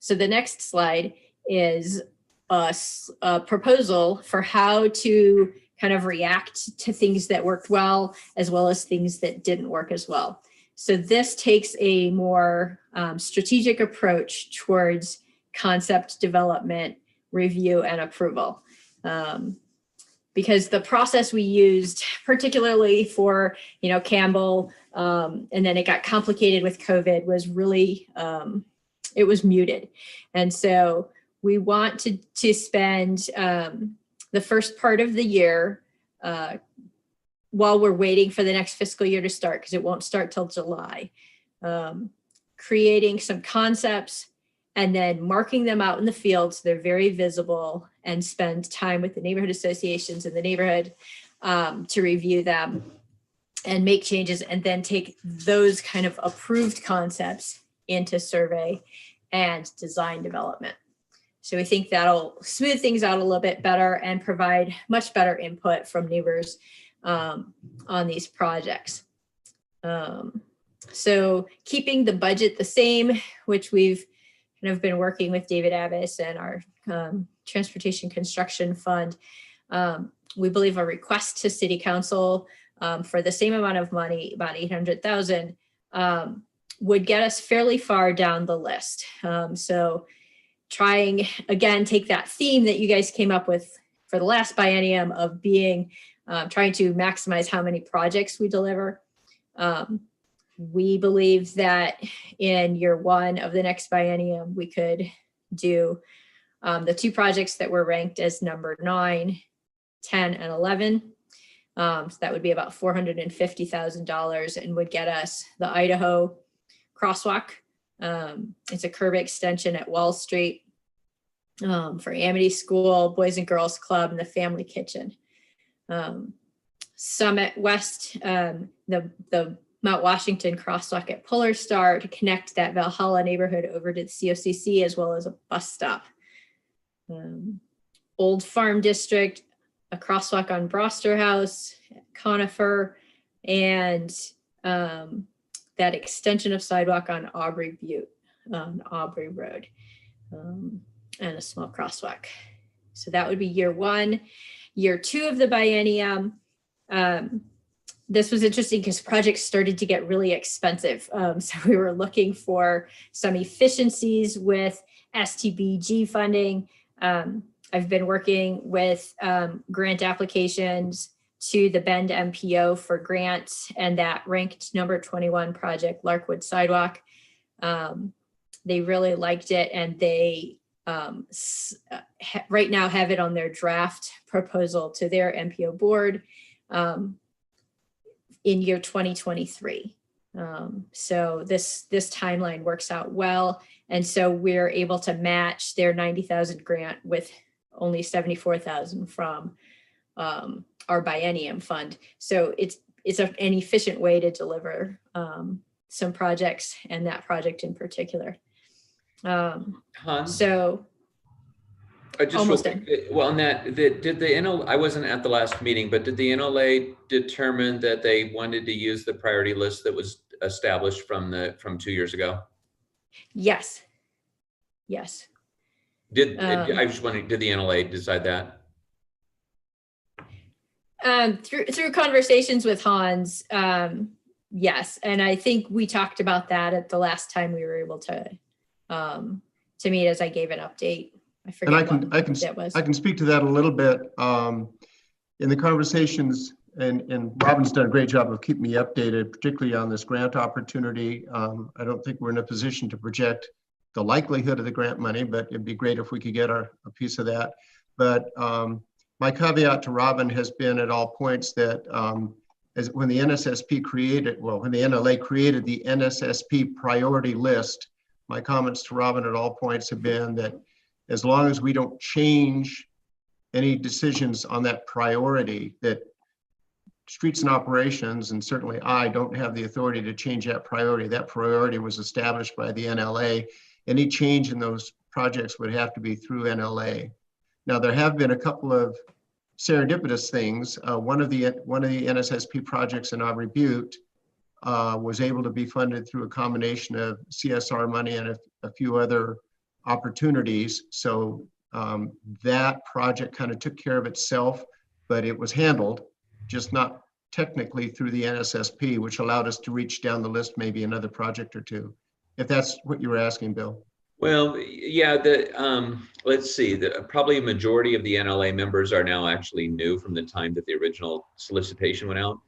So the next slide is a proposal for how to kind of react to things that worked well, as well as things that didn't work as well. So this takes a more strategic approach towards concept development, review, and approval. Because the process we used, particularly for, Campbell, and then it got complicated with COVID, was really, it was muted. And so we want to spend the first part of the year while we're waiting for the next fiscal year to start, because it won't start till July, creating some concepts and then marking them out in the field so they're very visible, and spend time with the neighborhood associations in the neighborhood to review them and make changes, and then take those kind of approved concepts into survey and design development. So we think that'll smooth things out a little bit better and provide much better input from neighbors on these projects. So keeping the budget the same, which we've kind of been working with David Abbas and our Transportation Construction Fund, we believe a request to City Council for the same amount of money, about 800,000, would get us fairly far down the list. So trying, again, take that theme that you guys came up with for the last biennium of being, trying to maximize how many projects we deliver. We believe that in year 1 of the next biennium, we could do the 2 projects that were ranked as number 9, 10, and 11. So that would be about $450,000 and would get us the Idaho Crosswalk. It's a curb extension at Wall Street for Amity School, Boys and Girls Club, and the Family Kitchen. Summit West, the Mount Washington Crosswalk at Polar Star to connect that Valhalla neighborhood over to the COCC, as well as a bus stop. Old Farm District, a crosswalk on Broster House, Conifer, and that extension of sidewalk on Aubrey Butte, on Aubrey Road, and a small crosswalk. So that would be year 1. Year 2 of the biennium, this was interesting because projects started to get really expensive. So we were looking for some efficiencies with STBG funding, I've been working with grant applications to the Bend MPO for grants, and that ranked number 21 project, Larkwood Sidewalk. They really liked it, and they right now have it on their draft proposal to their MPO board in year 2023. So this timeline works out well. And so we're able to match their 90,000 grant with only 74,000 from our biennium fund. So it's an efficient way to deliver some projects, and that project in particular. Hans? So Just almost real quick, well, on that, did the NLA, I wasn't at the last meeting, but did the NLA determine that they wanted to use the priority list that was established from 2 years ago? yes. I was wondering, did the NLA decide that? Through conversations with Hans, yes, and I think we talked about that at the last time we were able to meet, as I gave an update. I forget And I can speak to that a little bit. In the conversations, and Robin's done a great job of keeping me updated, particularly on this grant opportunity. I don't think we're in a position to project the likelihood of the grant money, but it'd be great if we could get a piece of that. But my caveat to Robin has been at all points that when the NSSP created, when the NLA created the NSSP priority list, my comments to Robin at all points have been that as long as we don't change any decisions on that priority, that streets and operations, and certainly I don't have the authority to change that priority. That priority was established by the NLA. Any change in those projects would have to be through NLA. Now, there have been a couple of serendipitous things. One of the NSSP projects in Aubrey Butte was able to be funded through a combination of CSR money and a few other opportunities. So that project kind of took care of itself, but it was handled, just not technically through the NSSP, which allowed us to reach down the list maybe another project or two, if that's what you were asking, Bill. Well, yeah, let's see, probably a majority of the NLA members are now actually new from the time that the original solicitation went out.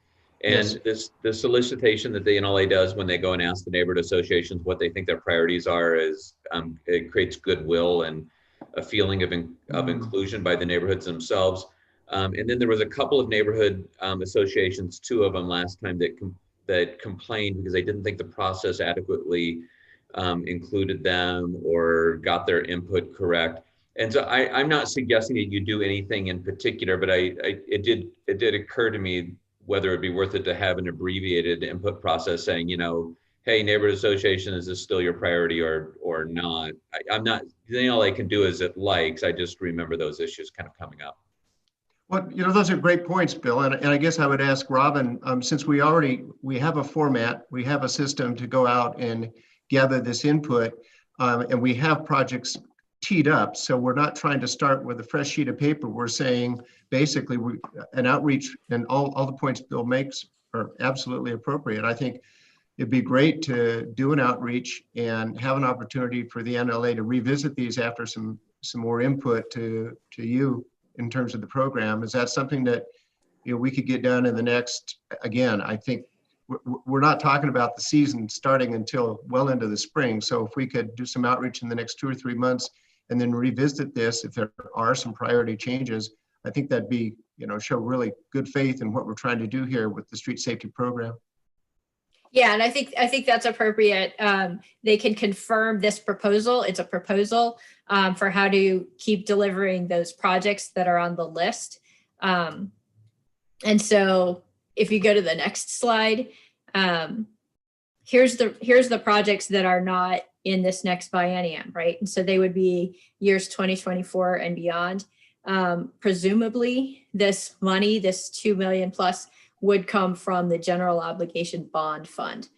And yes, the solicitation that the NLA does when they go and ask the neighborhood associations what they think their priorities are is it creates goodwill and a feeling of inclusion by the neighborhoods themselves. And then there was a couple of neighborhood associations, 2 of them last time that complained because they didn't think the process adequately included them or got their input correct. And so I'm not suggesting that you do anything in particular, but it did occur to me whether it'd be worth it to have an abbreviated input process saying, you know, hey, neighborhood association, is this still your priority or not? I'm not, all I can do is it likes. I just remember those issues kind of coming up. Well, you know, those are great points, Bill. And I guess I would ask Robin, since we have a format, we have a system to go out and gather this input, and we have projects teed up. So we're not trying to start with a fresh sheet of paper. We're saying basically an outreach, and all the points Bill makes are absolutely appropriate. I think it'd be great to do an outreach and have an opportunity for the NLA to revisit these after some more input to you in terms of the program. Is that something that, you know, we could get done in the next, again, I think we're not talking about the season starting until well into the spring. So if we could do some outreach in the next 2 or 3 months and then revisit this, if there are some priority changes, I think that'd be, you know, show really good faith in what we're trying to do here with the street safety program. Yeah, and I think that's appropriate. They can confirm this proposal. It's a proposal for how to keep delivering those projects that are on the list. And so if you go to the next slide, here's the projects that are not in this next biennium, right? And so they would be years 2024 and beyond. Presumably this money, this 2 million plus, would come from the general obligation bond fund.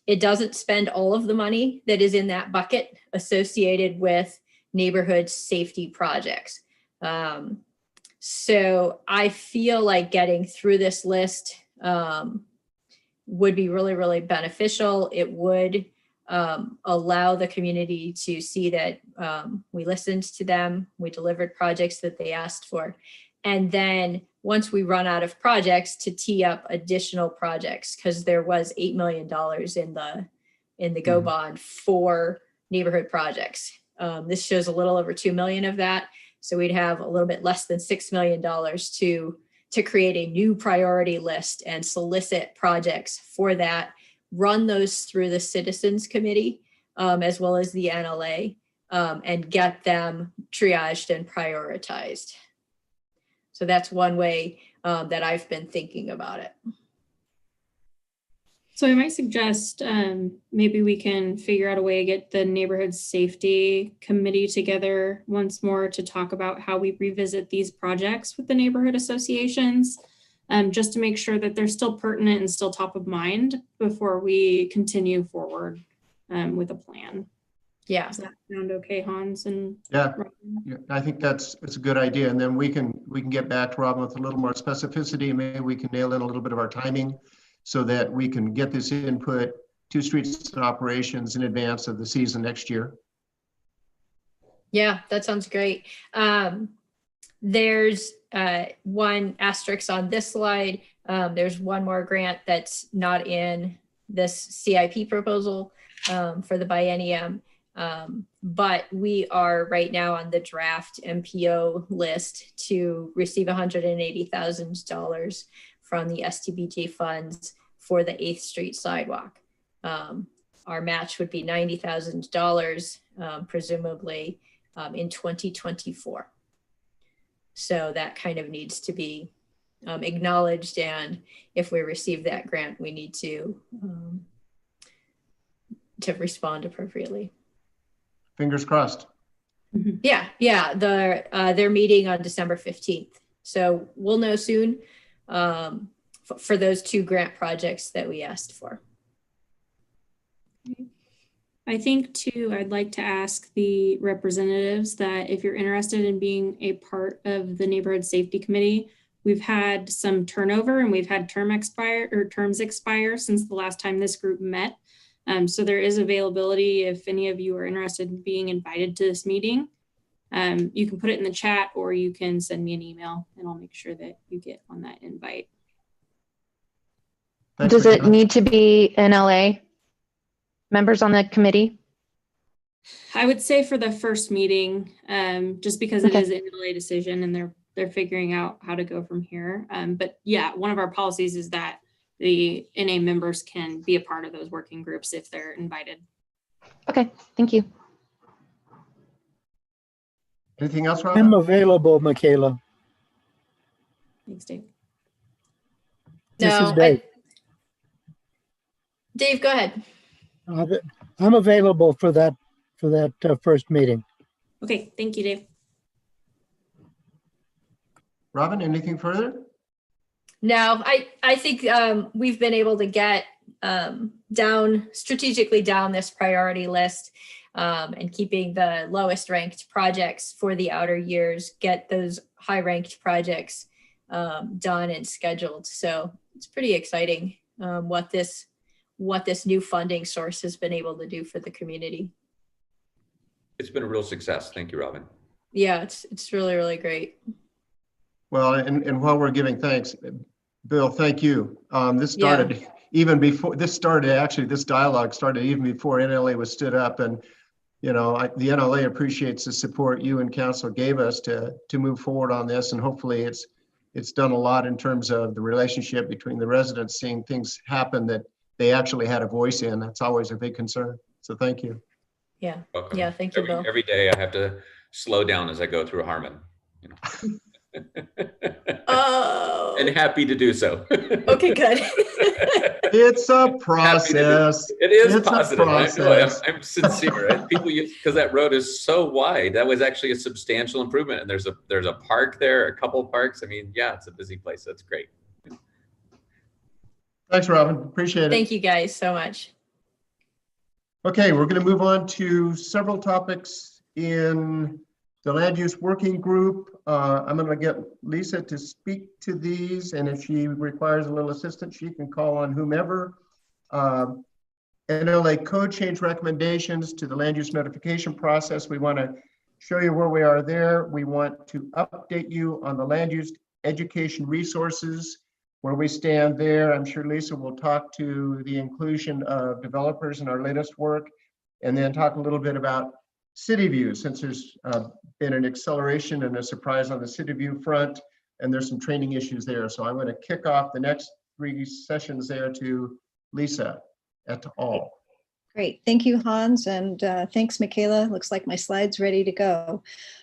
It doesn't spend all of the money that is in that bucket associated with neighborhood safety projects. So I feel like getting through this list would be really, really beneficial. It would allow the community to see that we listened to them, we delivered projects that they asked for. And then once we run out of projects, to tee up additional projects, because there was $8 million in the GO bond for neighborhood projects. This shows a little over 2 million of that. So we'd have a little bit less than $6 million to create a new priority list and solicit projects for that, run those through the Citizens Committee, as well as the NLA, and get them triaged and prioritized. So that's one way that I've been thinking about it. So I might suggest maybe we can figure out a way to get the neighborhood safety committee together once more to talk about how we revisit these projects with the neighborhood associations, just to make sure that they're still pertinent and still top of mind before we continue forward with a plan. Yeah. Does that sound okay, Hans? And Yeah, I think it's a good idea. And then we can get back to Robin with a little more specificity. Maybe we can nail in a little bit of our timing so that we can get this input to streets and operations in advance of the season next year. Yeah, that sounds great. There's one asterisk on this slide. There's one more grant that's not in this CIP proposal for the biennium. But we are right now on the draft MPO list to receive $180,000 from the STBG funds for the 8th Street sidewalk. Our match would be $90,000, presumably in 2024. So that kind of needs to be acknowledged, and if we receive that grant, we need to respond appropriately. Fingers crossed. Yeah. They're meeting on December 15th. So we'll know soon for those 2 grant projects that we asked for. I think too, I'd like to ask the representatives that if you're interested in being a part of the neighborhood safety committee, we've had some turnover and we've had terms expire since the last time this group met. So there is availability if any of you are interested in being invited to this meeting. You can put it in the chat or you can send me an email and I'll make sure that you get on that invite. Thanks, Does it Michaela. need to be NLA members on the committee? I would say for the first meeting, just because it is an NLA decision and they're figuring out how to go from here. But yeah, one of our policies is that the NA members can be a part of those working groups if they're invited. Okay, thank you. Anything else, Robin? I'm available, Michaela. Thanks, Dave. This is Dave. Dave, go ahead. I'm available for that first meeting. Okay, thank you, Dave. Robin, anything further? No, I think we've been able to get strategically down this priority list and keeping the lowest ranked projects for the outer years, get those high ranked projects done and scheduled. So it's pretty exciting what this new funding source has been able to do for the community. It's been a real success. Thank you, Robin. Yeah, it's really, really great. Well, and while we're giving thanks, Bill, thank you. This started even before this dialogue started even before NLA was stood up, and the NLA appreciates the support you and council gave us to move forward on this, and hopefully it's done a lot in terms of the relationship between the residents, seeing things happen that they actually had a voice in. That's always a big concern. So thank you. Yeah. Welcome. Yeah. Thank you, Bill. Every day I have to slow down as I go through Harmon. Oh. And happy to do so. Okay, good. It's a process. It is it's positive. I'm sincere. People use, because that road is so wide. That was actually a substantial improvement. And there's a park there, a couple parks. I mean, yeah, it's a busy place. That's great. Thanks, Robin. Appreciate it. Thank you guys so much. Okay, we're going to move on to several topics in the land use working group. I'm going to get Lisa to speak to these, and if she requires a little assistance, she can call on whomever. NLA code change recommendations to the land use notification process. We want to show you where we are there. We want to update you on the land use education resources, where we stand there. I'm sure Lisa will talk to the inclusion of developers in our latest work, and then talk a little bit about City View, since there's been an acceleration and a surprise on the City View front, and there's some training issues there. So I'm going to kick off the next 3 sessions there to Lisa et al. Great, thank you, Hans, and thanks, Michaela. Looks like my slide's ready to go.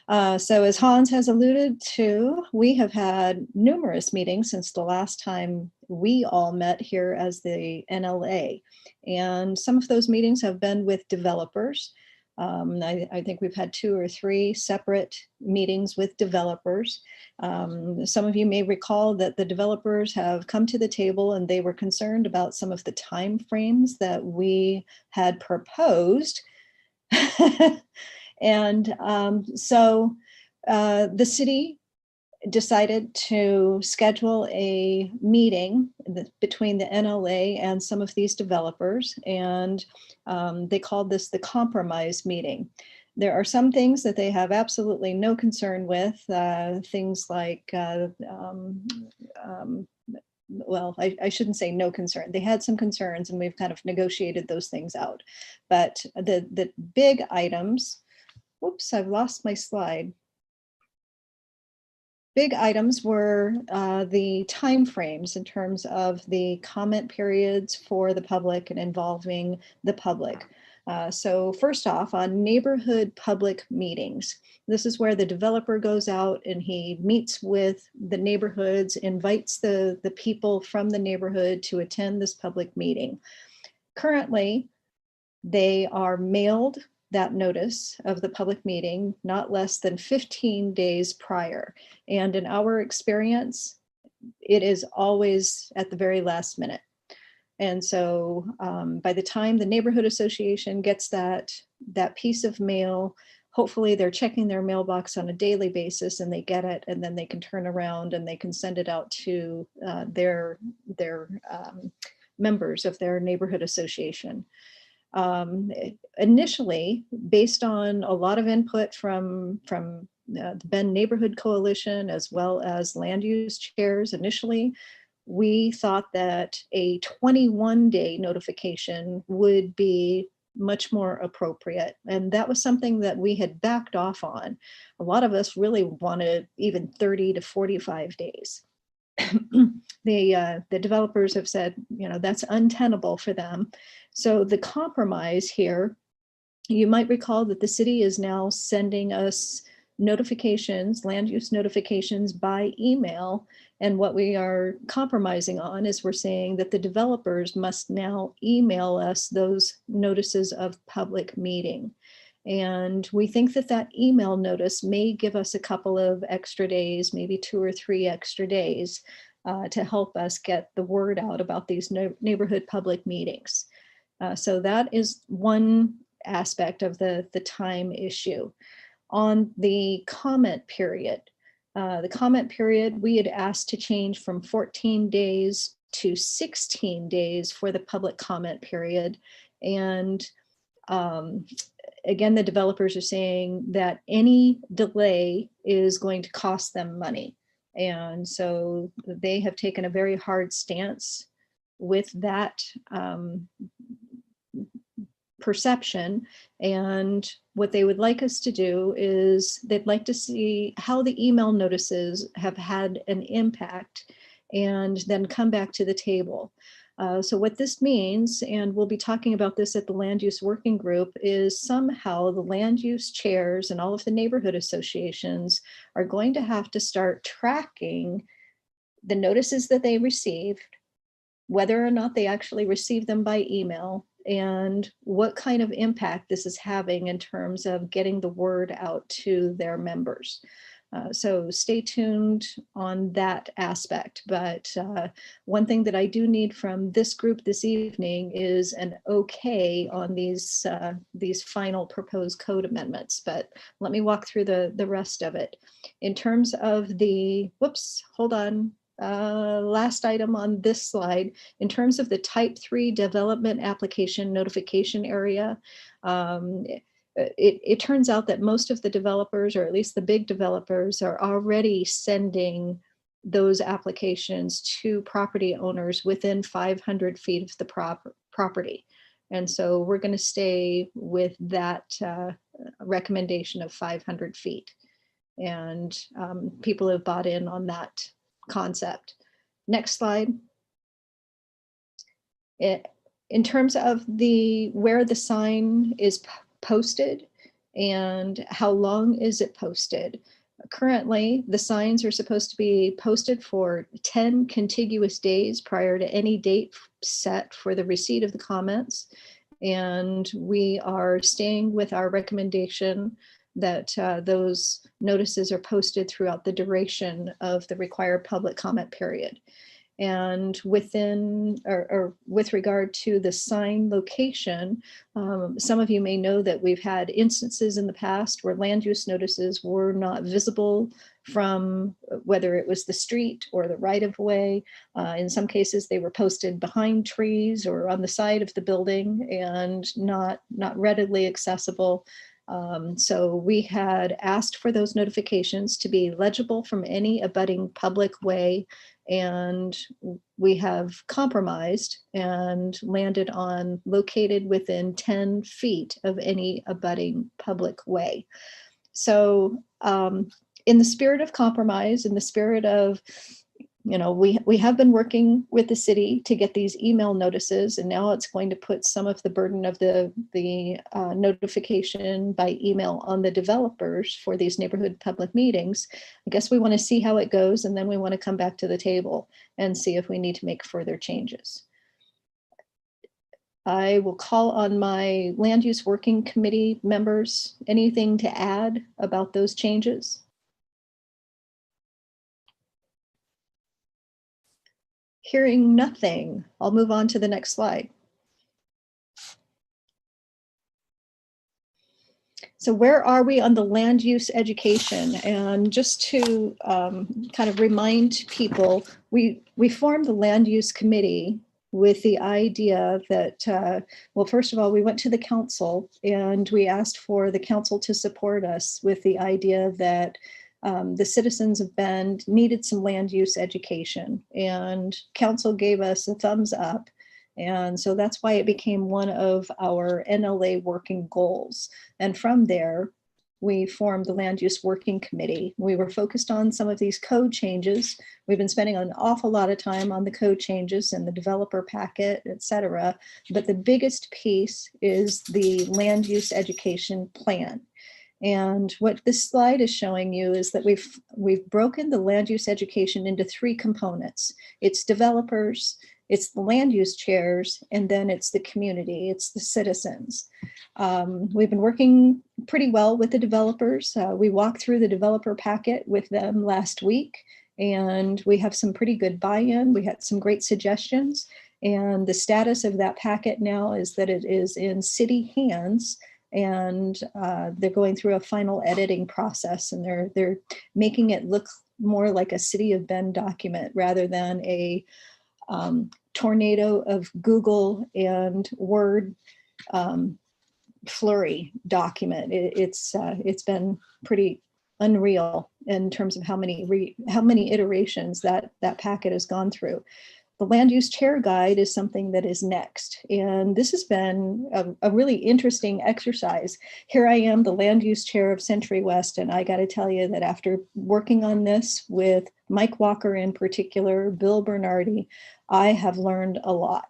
So as Hans has alluded to, we have had numerous meetings since the last time we all met here as the NLA. And some of those meetings have been with developers. I think we've had 2 or 3 separate meetings with developers. Some of you may recall that the developers have come to the table and they were concerned about some of the timeframes that we had proposed. And so the city decided to schedule a meeting between the NLA and some of these developers, and they called this the compromise meeting. There are some things that they have absolutely no concern with, things like, well, I shouldn't say no concern. They had some concerns and we've kind of negotiated those things out. But the big items, whoops, I've lost my slide. Big items were the timeframes in terms of the comment periods for the public and involving the public. So first off, on neighborhood public meetings, this is where the developer goes out and he meets with the neighborhoods, invites the people from the neighborhood to attend this public meeting. Currently, they are mailed that notice of the public meeting not less than 15 days prior. And in our experience, it is always at the very last minute. And so by the time the neighborhood association gets that piece of mail, hopefully they're checking their mailbox on a daily basis and they get it, and then they can turn around and they can send it out to their members of their neighborhood association. Initially, based on a lot of input from the Bend Neighborhood Coalition, as well as land use chairs, initially, we thought that a 21-day notification would be much more appropriate. And that was something that we had backed off on. A lot of us really wanted even 30 to 45 days. The developers have said, that's untenable for them. So the compromise here, you might recall that the city is now sending us notifications, land use notifications by email. And what we are compromising on is we're saying that the developers must now email us those notices of public meeting. And we think that that email notice may give us a couple of extra days, maybe 2 or 3 extra days to help us get the word out about these neighborhood public meetings. So that is one aspect of the time issue. On the comment period, we had asked to change from 14 days to 16 days for the public comment period. And again, the developers are saying that any delay is going to cost them money. And so they have taken a very hard stance with that perception. And what they would like us to do is they'd like to see how the email notices have had an impact and then come back to the table. So what this means, and we'll be talking about this at the land use working group, is somehow the land use chairs and all of the neighborhood associations are going to have to start tracking the notices that they received, whether or not they actually receive them by email, and what kind of impact this is having in terms of getting the word out to their members. So stay tuned on that aspect. But one thing that I do need from this group this evening is an okay on these final proposed code amendments. But let me walk through the rest of it. In terms of the, whoops, hold on. last item on this slide, in terms of the type 3 development application notification area, it turns out that most of the developers, or at least the big developers, are already sending those applications to property owners within 500 feet of the property. And so we're going to stay with that recommendation of 500 feet. And people have bought in on that concept. Next slide. In terms of where the sign is posted and how long is it posted, currently the signs are supposed to be posted for 10 contiguous days prior to any date set for the receipt of the comments. And we are staying with our recommendation that those notices are posted throughout the duration of the required public comment period. And within, or with regard to the sign location, some of you may know that we've had instances in the past where land use notices were not visible from whether it was the street or the right of way. In some cases, they were posted behind trees or on the side of the building and not readily accessible. So we had asked for those notifications to be legible from any abutting public way, and we have compromised and landed on located within 10 feet of any abutting public way. So in the spirit of compromise, in the spirit of, you know, we have been working with the city to get these email notices, and now it's going to put some of the burden of the notification by email on the developers for these neighborhood public meetings. I guess we want to see how it goes, and then we want to come back to the table and see if we need to make further changes. I will call on my land use working committee members. Anything to add about those changes? Hearing nothing, I'll move on to the next slide. So where are we on the land use education? And just to kind of remind people, we formed the land use committee with the idea that, well, first of all, we went to the council and we asked for the council to support us with the idea that the citizens of Bend needed some land use education, and council gave us a thumbs up. And so that's why it became one of our NLA working goals. And from there, we formed the land use working committee. We were focused on some of these code changes. We've been spending an awful lot of time on the code changes and the developer packet, et cetera. But the biggest piece is the land use education plan. And what this slide is showing you is that we've broken the land use education into 3 components. It's developers, it's the land use chairs, and then it's the community, it's the citizens. We've been working pretty well with the developers. We walked through the developer packet with them last week, and we have some pretty good buy-in. We had some great suggestions, and the status of that packet now is that it is in city hands, and they're going through a final editing process, and they're making it look more like a City of Bend document rather than a tornado of Google and Word flurry document. It's been pretty unreal in terms of how many iterations that packet has gone through. The land use chair guide is something that is next. And this has been a really interesting exercise. Here I am, the land use chair of Century West. And I got to tell you that after working on this with Mike Walker in particular, Bill Bernardi, I have learned a lot.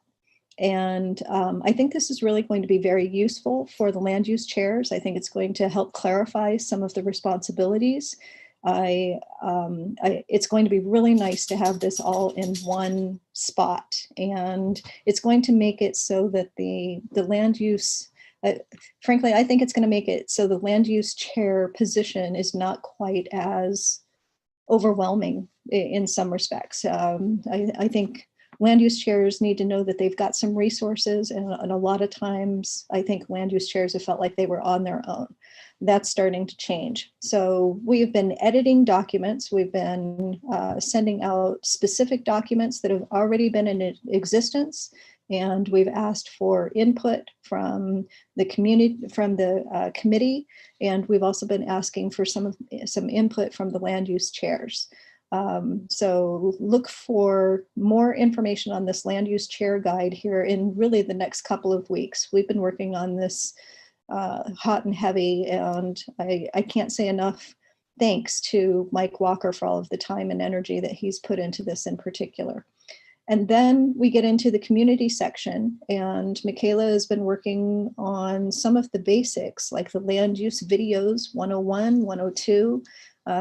And I think this is really going to be very useful for the land use chairs. I think it's going to help clarify some of the responsibilities. It's going to be really nice to have this all in one spot, and it's going to make it so that the land use, frankly, I think it's going to make it so the land use chair position is not quite as overwhelming in some respects. I think land use chairs need to know that they've got some resources, and a lot of times I think land use chairs have felt like they were on their own. that's starting to change. So we've been editing documents. We've been sending out specific documents that have already been in existence. And we've asked for input from the community, from the committee. And we've also been asking for some input from the land use chairs. So look for more information on this land use chair guide here in really the next couple of weeks. We've been working on this hot and heavy, and I can't say enough thanks to Mike Walker for all of the time and energy that he's put into this in particular. And then we get into the community section, and Michaela has been working on some of the basics like the land use videos 101, 102.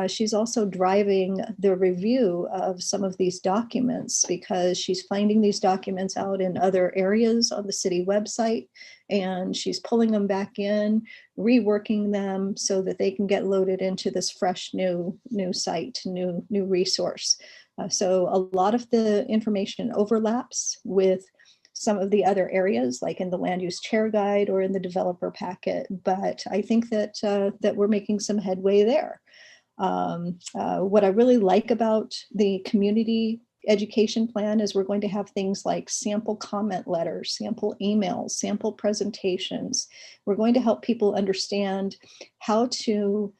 She's also driving the review of some of these documents because she's finding these documents out in other areas on the city website, and she's pulling them back in, reworking them so that they can get loaded into this fresh new site, new resource. So a lot of the information overlaps with some of the other areas, like in the land use chair guide or in the developer packet. But I think that that we're making some headway there. What I really like about the community education plan is we're going to have things like sample comment letters, sample emails, sample presentations. We're going to help people understand how to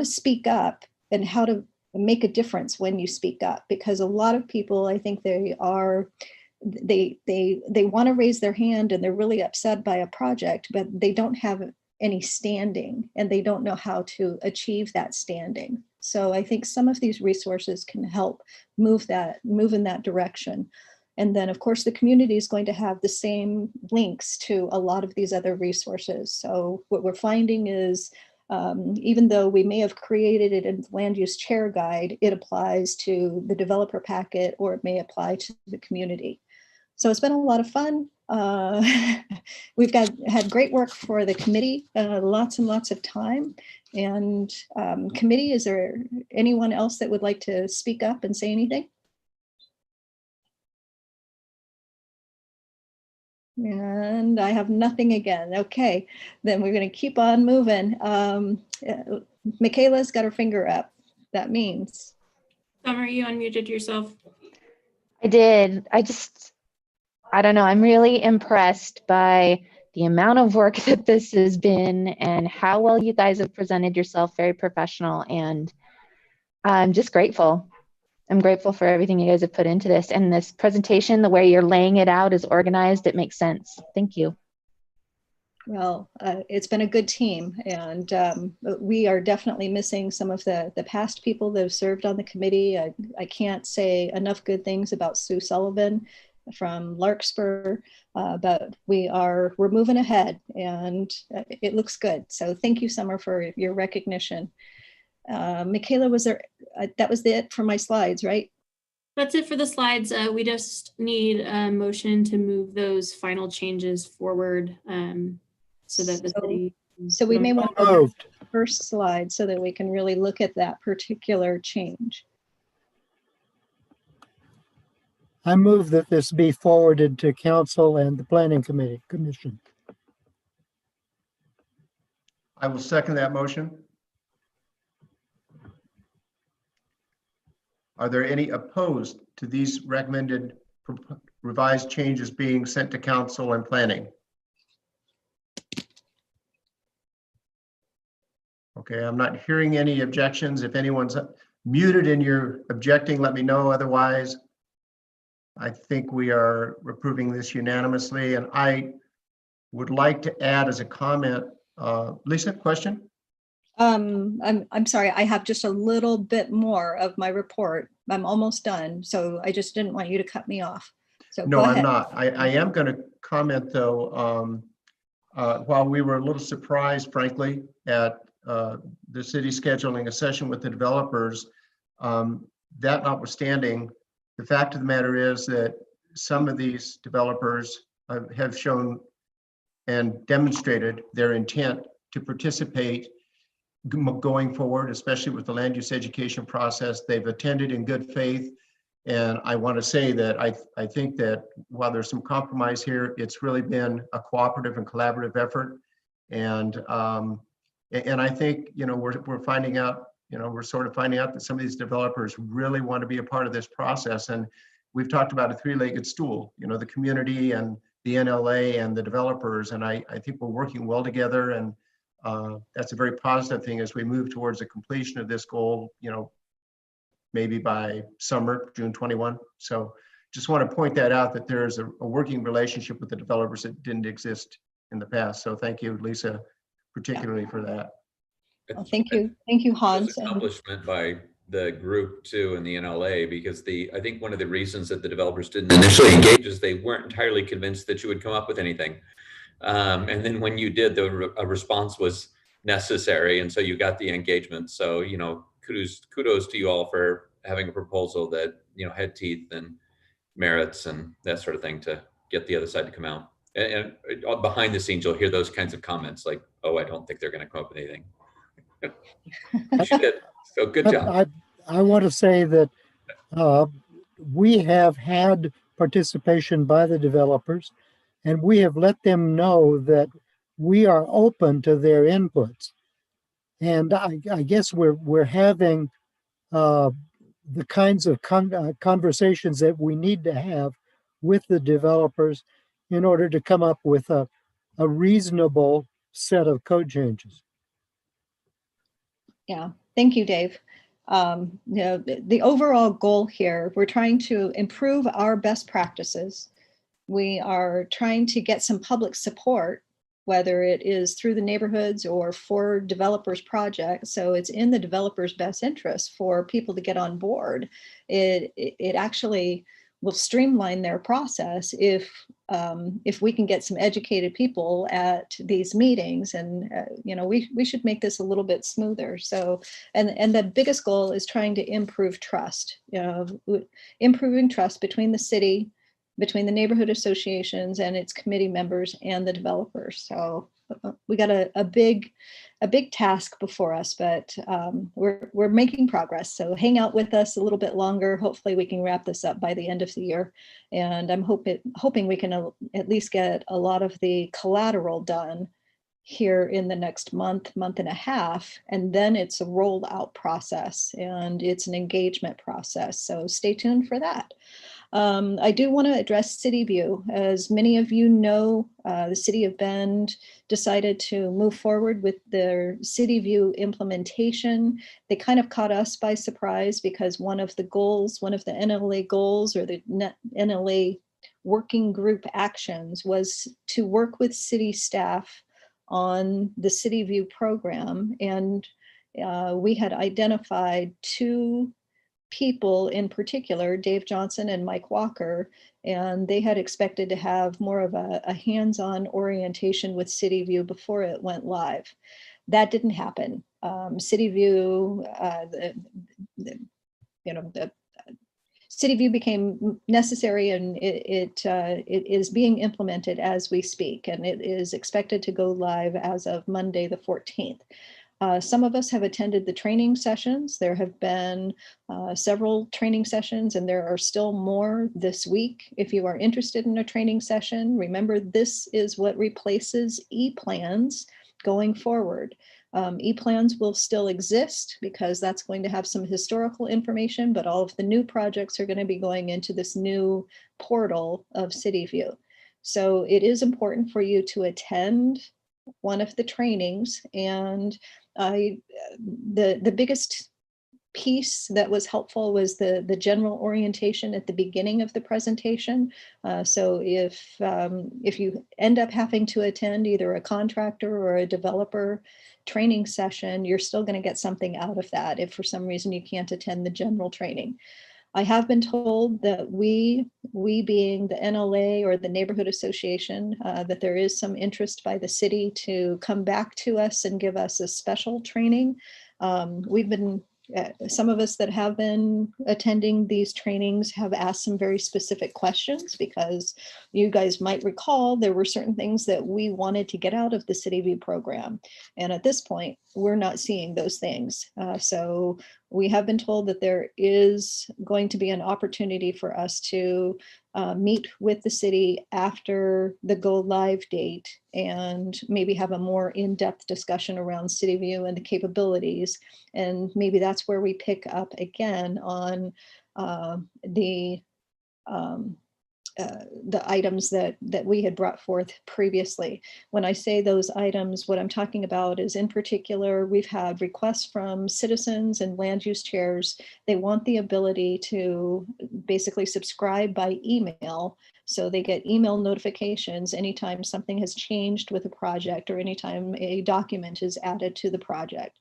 speak up and how to make a difference when you speak up, because a lot of people, I think they want to raise their hand and they're really upset by a project, but they don't have any standing and they don't know how to achieve that standing. So I think some of these resources can help move in that direction. And then of course the community is going to have the same links to a lot of these other resources. So what we're finding is even though we may have created it in the land use chair guide, it applies to the developer packet or it may apply to the community. So it's been a lot of fun. We've had great work for the committee, lots and lots of time. And committee, is there anyone else that would like to speak up and say anything? And I have nothing again. Okay, then we're going to keep on moving. Michaela's got her finger up. That means. Summer, you unmuted yourself. I did. I don't know. I'm really impressed by the amount of work that this has been and how well you guys have presented yourself, very professional. And I'm just grateful. I'm grateful for everything you guys have put into this. And this presentation, the way you're laying it out is organized. It makes sense. Thank you. Well, it's been a good team, and we are definitely missing some of the past people that have served on the committee. I can't say enough good things about Sue Sullivan from Larkspur, but we're moving ahead and it looks good. So thank you, Summer, for your recognition. Michaela, that was it for my slides, right? That's it for the slides. We just need a motion to move those final changes forward so that the city. So we may want to go to the first slide so that we can really look at that particular change. I move that this be forwarded to council and the planning commission. I will second that motion. Are there any opposed to these recommended revised changes being sent to council and planning? Okay, I'm not hearing any objections. If anyone's muted and you're objecting, let me know. Otherwise, I think we are approving this unanimously. And I would like to add as a comment, Lisa, question? I'm sorry, I have just a little bit more of my report. I'm almost done, so I just didn't want you to cut me off. So no, go ahead. I'm not. I am going to comment though, while we were a little surprised, frankly, at the city scheduling a session with the developers, that notwithstanding, the fact of the matter is that some of these developers have shown and demonstrated their intent to participate going forward, especially with the land use education process. They've attended in good faith. And I want to say that I think that while there's some compromise here, it's really been a cooperative and collaborative effort. And And I think, we're finding out, we're sort of finding out that some of these developers really want to be a part of this process. And we've talked about a three-legged stool, the community and the NLA and the developers. And I think we're working well together. And that's a very positive thing as we move towards the completion of this goal, maybe by summer, June 21. So just want to point that out, that there's a working relationship with the developers that didn't exist in the past. So thank you, Lisa, particularly for that. Well, thank you, Hans. Accomplishment by the group too in the NLA, because I think one of the reasons that the developers didn't initially engage is they weren't entirely convinced that you would come up with anything. And then when you did, a response was necessary, and so you got the engagement. So kudos to you all for having a proposal that had teeth and merits and that sort of thing to get the other side to come out. And behind the scenes, you'll hear those kinds of comments like, "Oh, I don't think they're going to come up with anything." She did. So good job. I want to say that we have had participation by the developers, and we have let them know that we are open to their inputs. And I guess we're having the kinds of conversations that we need to have with the developers in order to come up with a reasonable set of code changes. Yeah, thank you, Dave. The overall goal here, we're trying to improve our best practices. We are trying to get some public support, whether it is through the neighborhoods or for developers' projects. So it's in the developers' best interest for people to get on board. It actually will streamline their process if we can get some educated people at these meetings, and we should make this a little bit smoother. So, and the biggest goal is trying to improve trust. Improving trust between the city, between the neighborhood associations and its committee members and the developers. So we got a big task before us, but we're making progress. So hang out with us a little bit longer. Hopefully we can wrap this up by the end of the year. And I'm hoping we can at least get a lot of the collateral done here in the next month and a half. And then it's a rollout process and it's an engagement process. So stay tuned for that. I do want to address City View. As many of you know, the City of Bend decided to move forward with their City View implementation. They kind of caught us by surprise because one of the NLA goals or the NLA working group actions was to work with city staff on the City View program. And we had identified two people in particular, Dave Johnson and Mike Walker, and they had expected to have more of a hands-on orientation with City View before it went live. That didn't happen. City View, the City View became necessary, and it is being implemented as we speak, and it is expected to go live as of Monday the 14th. Some of us have attended the training sessions. There have been several training sessions, and there are still more this week. If you are interested in a training session, remember this is what replaces e-plans going forward. E-plans will still exist because that's going to have some historical information, but all of the new projects are going to be going into this new portal of City View. So it is important for you to attend one of the trainings, and the biggest piece that was helpful was the general orientation at the beginning of the presentation. So if you end up having to attend either a contractor or a developer training session, you're still going to get something out of that if for some reason you can't attend the general training. I have been told that we being the NLA or the neighborhood association, that there is some interest by the city to come back to us and give us a special training. We've been, some of us that have been attending these trainings have asked some very specific questions because you guys might recall there were certain things that we wanted to get out of the City View program. And at this point, we're not seeing those things. So we have been told that there is going to be an opportunity for us to meet with the city after the go live date and maybe have a more in-depth discussion around City View and the capabilities. And maybe that's where we pick up again on the items that we had brought forth previously. When I say those items, what I'm talking about is, in particular, we've had requests from citizens and land use chairs. They want the ability to basically subscribe by email, so they get email notifications anytime something has changed with a project or anytime a document is added to the project.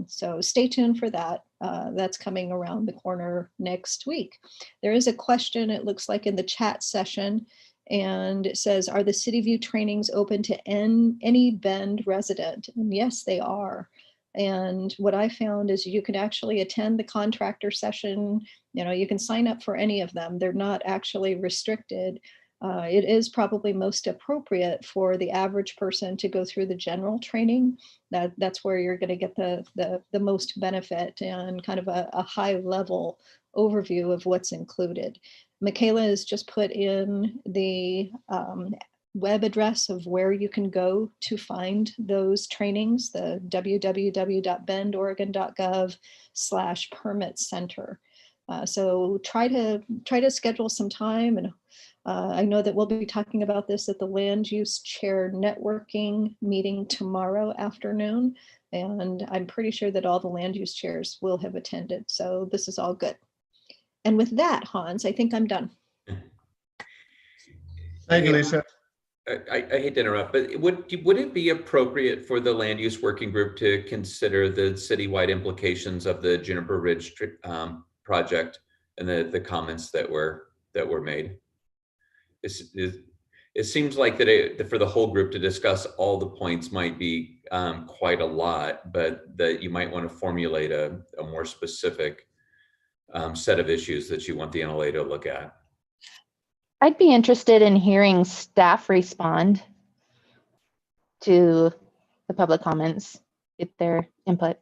So stay tuned for that. That's coming around the corner next week. There is a question, it looks like, in the chat session, and it says, are the City View trainings open to any Bend resident? And yes, they are. And what I found is you can actually attend the contractor session. You can sign up for any of them. They're not actually restricted. It is probably most appropriate for the average person to go through the general training. That's where you're going to get the most benefit and kind of a high level overview of what's included. Michaela has just put in the web address of where you can go to find those trainings, the www.bendoregon.gov/permit center. So try to schedule some time, and I know that we'll be talking about this at the land use chair networking meeting tomorrow afternoon, and I'm pretty sure that all the land use chairs will have attended. So this is all good. And with that, Hans, I think I'm done. Thank you, Lisa. I hate to interrupt, but would it be appropriate for the land use working group to consider the citywide implications of the Juniper Ridge project and the comments that were made? It seems like that for the whole group to discuss all the points might be quite a lot, but that you might want to formulate a more specific set of issues that you want the NLA to look at. I'd be interested in hearing staff respond to the public comments, get their input.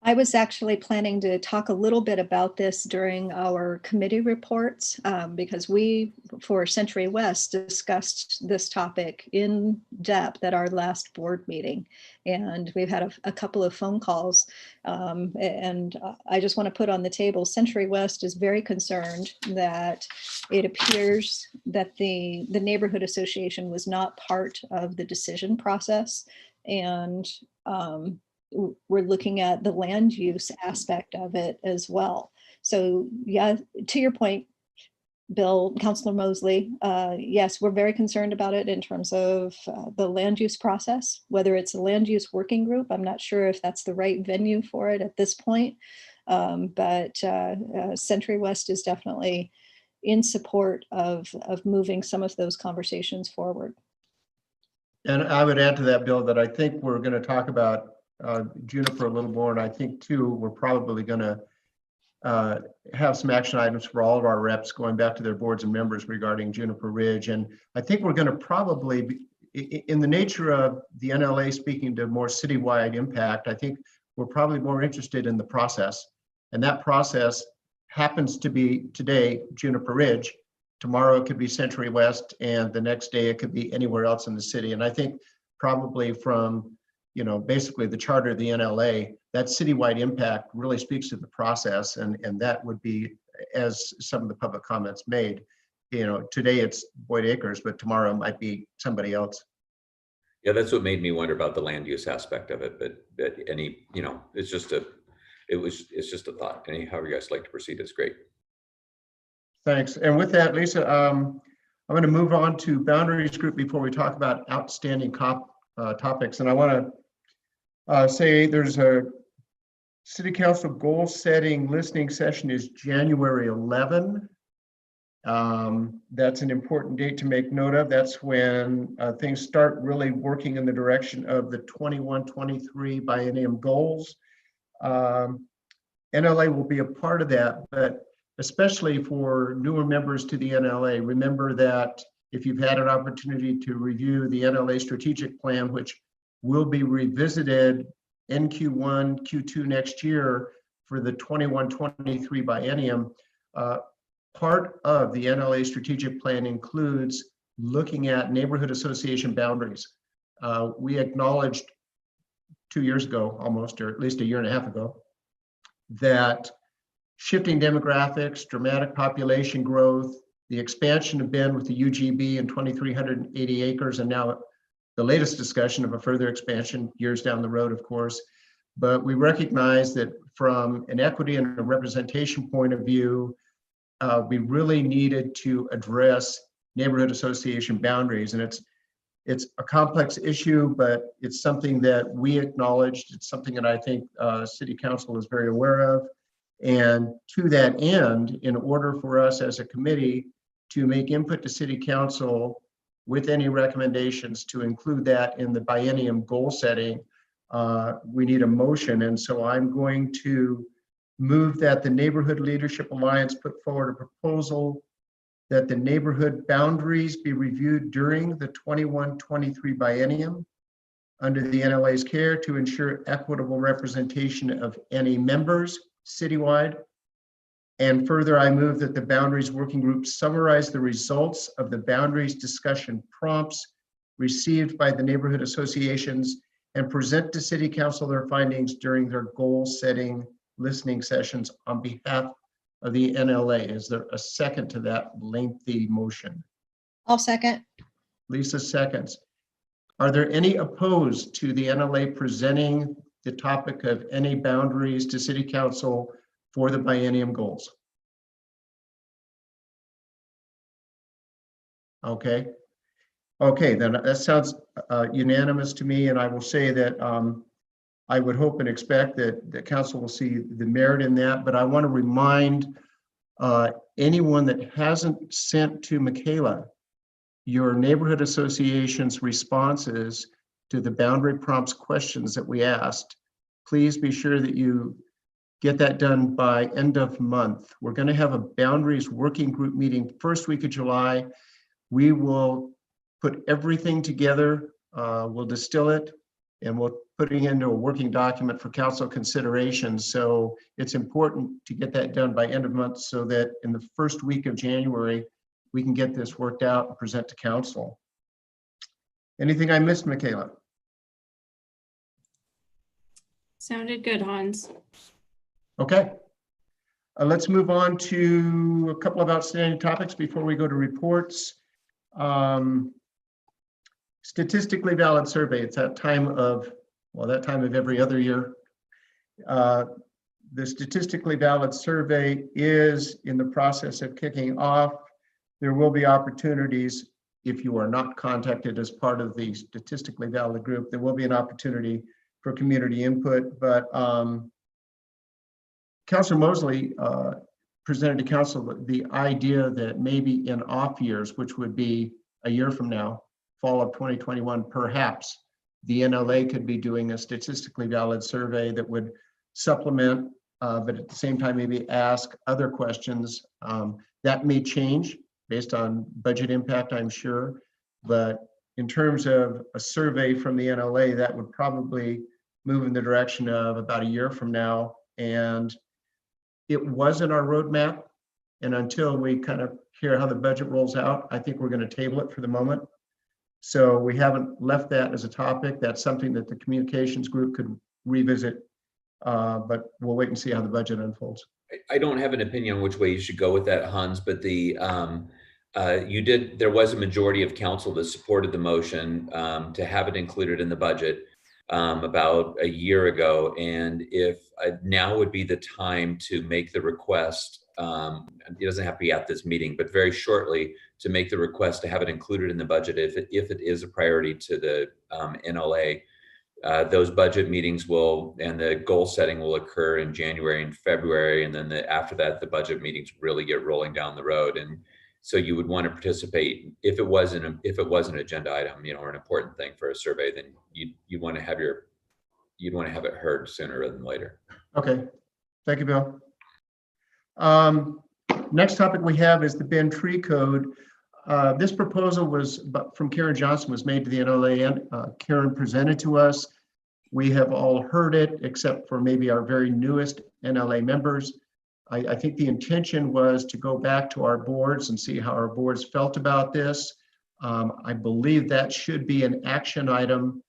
I was actually planning to talk a little bit about this during our committee reports because we, for Century West, discussed this topic in depth at our last board meeting. And we've had a couple of phone calls. And I just want to put on the table, Century West is very concerned that it appears that the neighborhood association was not part of the decision process. And we're looking at the land use aspect of it as well. So yeah, to your point, Bill, Councilor Mosley, yes, we're very concerned about it in terms of the land use process, whether it's a land use working group. I'm not sure if that's the right venue for it at this point, but Century West is definitely in support of moving some of those conversations forward. And I would add to that, Bill, that I think we're going to talk about Juniper a little more, and I think too we're probably going to have some action items for all of our reps going back to their boards and members regarding Juniper Ridge. And I think we're going to probably be, in the nature of the NLA speaking to more citywide impact, I think we're probably more interested in the process, and that process happens to be today Juniper Ridge. Tomorrow it could be Century West, and the next day it could be anywhere else in the city. And I think probably from basically the charter of the NLA, that citywide impact really speaks to the process, and that would be, as some of the public comments made, today it's Boyd Acres, but tomorrow it might be somebody else. Yeah, that's what made me wonder about the land use aspect of it, but it's just a thought. However you guys like to proceed is great. Thanks. And with that, Lisa, I'm going to move on to boundaries group before we talk about outstanding topics. And I want to say there's a City Council goal setting listening session is January 11. That's an important date to make note of. That's when things start really working in the direction of the 21-23 biennium goals. NLA will be a part of that, but especially for newer members to the NLA, remember that if you've had an opportunity to review the NLA strategic plan, which will be revisited in Q1, Q2 next year for the 21-23 biennium. Part of the NLA strategic plan includes looking at neighborhood association boundaries. We acknowledged 2 years ago almost, or at least a year and a half ago, that shifting demographics, dramatic population growth, the expansion of Bend with the UGB and 2,380 acres, and now the latest discussion of a further expansion years down the road, of course. But we recognize that from an equity and a representation point of view, we really needed to address neighborhood association boundaries. And it's a complex issue, but it's something that we acknowledged. It's something that I think City Council is very aware of. And to that end, in order for us as a committee to make input to City Council with any recommendations to include that in the biennium goal setting, we need a motion. And so I'm going to move that the Neighborhood Leadership Alliance put forward a proposal that the neighborhood boundaries be reviewed during the 21-23 biennium under the NLA's care to ensure equitable representation of any members citywide. And further, I move that the Boundaries Working Group summarize the results of the boundaries discussion prompts received by the neighborhood associations and present to City Council their findings during their goal-setting listening sessions on behalf of the NLA. Is there a second to that lengthy motion? I'll second. Lisa seconds. Are there any opposed to the NLA presenting the topic of any boundaries to City Council for the biennium goals? Okay. Okay, then that sounds unanimous to me, and I will say that I would hope and expect that the council will see the merit in that, but I want to remind anyone that hasn't sent to Michaela your neighborhood association's responses to the boundary prompts questions that we asked. Please be sure that you get that done by end of month. We're going to have a boundaries working group meeting first week of July. We will put everything together, we'll distill it, and we'll put it into a working document for council consideration. So it's important to get that done by end of month so that in the first week of January, we can get this worked out and present to council. Anything I missed, Michaela? Sounded good, Hans. Okay. Let's move on to a couple of outstanding topics before we go to reports. Statistically valid survey. It's that time of, well, that time of every other year. The statistically valid survey is in the process of kicking off. There will be opportunities if you are not contacted as part of the statistically valid group. There will be an opportunity for community input, but Councilor Mosley presented to council the idea that maybe in off years, which would be a year from now, fall of 2021, perhaps the NLA could be doing a statistically valid survey that would supplement, but at the same time, maybe ask other questions. That may change based on budget impact, I'm sure. But in terms of a survey from the NLA, that would probably move in the direction of about a year from now. And it was in our roadmap. And until we kind of hear how the budget rolls out, I think we're going to table it for the moment. So we haven't left that as a topic. That's something that the communications group could revisit, but we'll wait and see how the budget unfolds. I don't have an opinion on which way you should go with that, Hans, but there was a majority of council that supported the motion to have it included in the budget about a year ago. And if now would be the time to make the request, it doesn't have to be at this meeting, but very shortly to make the request to have it included in the budget if it is a priority to the NLA. Those budget meetings and the goal setting will occur in January and February, and then after that, the budget meetings really get rolling down the road. And so you would want to participate if it was an agenda item, or an important thing for a survey. Then you want to have it heard sooner rather than later. Okay, thank you, Bill. Next topic we have is the Bend Tree Code. This proposal from Karen Johnson was made to the NLA, and Karen presented to us. We have all heard it, except for maybe our very newest NLA members. I think the intention was to go back to our boards and see how our boards felt about this. I believe that should be an action item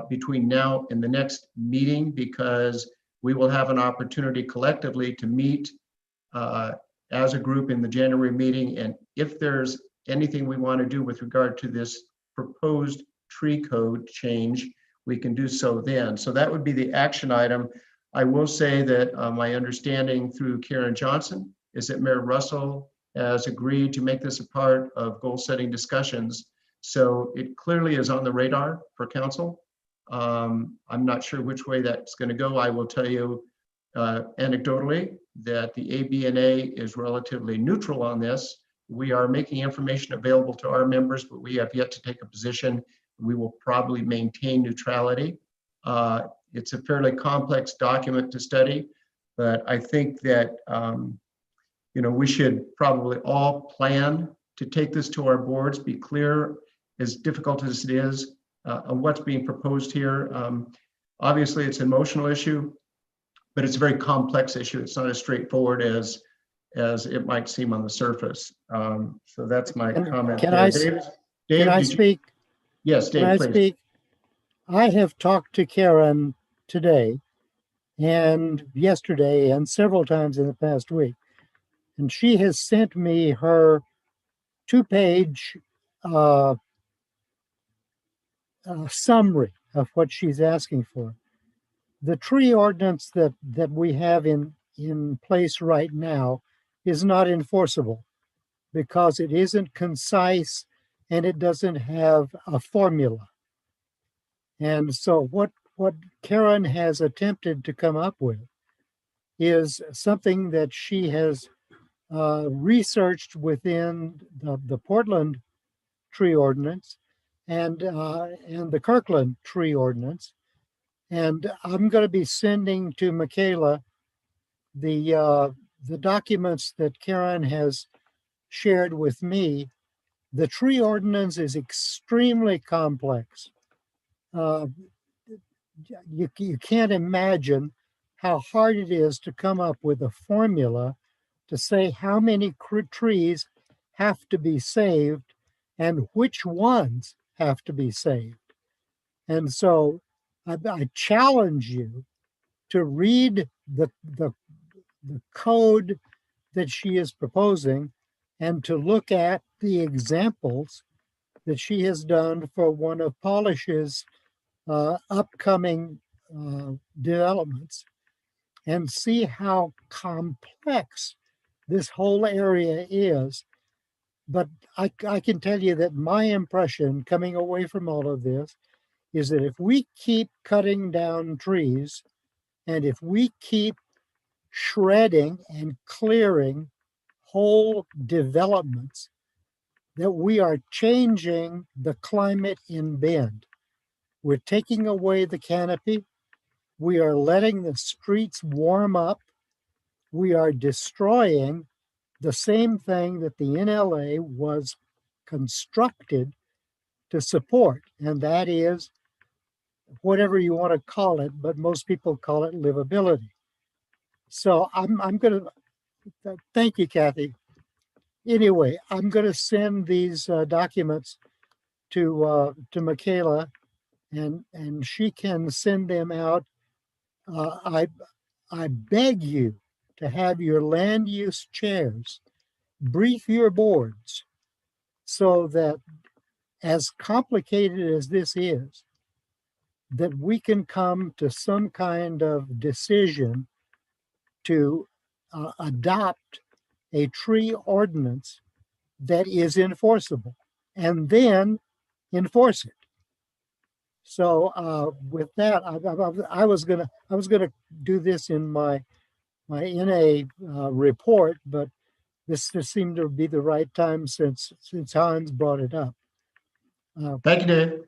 between now and the next meeting, because we will have an opportunity collectively to meet as a group in the January meeting. And if there's anything we want to do with regard to this proposed tree code change, we can do so then. So that would be the action item. I will say that my understanding through Karen Johnson is that Mayor Russell has agreed to make this a part of goal setting discussions. So it clearly is on the radar for council. I'm not sure which way that's going to go. I will tell you anecdotally that the ABNA is relatively neutral on this. We are making information available to our members, but we have yet to take a position. We will probably maintain neutrality. It's a fairly complex document to study, but I think that we should probably all plan to take this to our boards, be clear, as difficult as it is, on what's being proposed here. Obviously, it's an emotional issue, but it's a very complex issue. It's not as straightforward as it might seem on the surface. So that's my comment. Can Dave, I speak? Yes, Dave, Can I please. speak? I have talked to Karen today and yesterday and several times in the past week, and she has sent me her 2-page summary of what she's asking for. The tree ordinance that we have in place right now is not enforceable because it isn't concise and it doesn't have a formula. And so what Karen has attempted to come up with is something that she has researched within the Portland tree ordinance and the Kirkland tree ordinance. And I'm going to be sending to Michaela the documents that Karen has shared with me. The tree ordinance is extremely complex. You can't imagine how hard it is to come up with a formula to say how many trees have to be saved and which ones have to be saved. And so I challenge you to read the code that she is proposing and to look at the examples that she has done for one of Polish's upcoming developments and see how complex this whole area is. But I can tell you that my impression coming away from all of this is that if we keep cutting down trees and if we keep shredding and clearing whole developments, that we are changing the climate in Bend. We're taking away the canopy. We are letting the streets warm up. We are destroying the same thing that the NLA was constructed to support, and that is whatever you want to call it, but most people call it livability. So I'm going to, thank you, Kathy. Anyway, I'm going to send these documents to Michaela, and she can send them out. I beg you to have your land use chairs brief your boards so that, as complicated as this is, that we can come to some kind of decision to adopt a tree ordinance that is enforceable and then enforce it. So with that, I was gonna do this in my NA report, but this just seemed to be the right time since Hans brought it up. Thank you, Dave.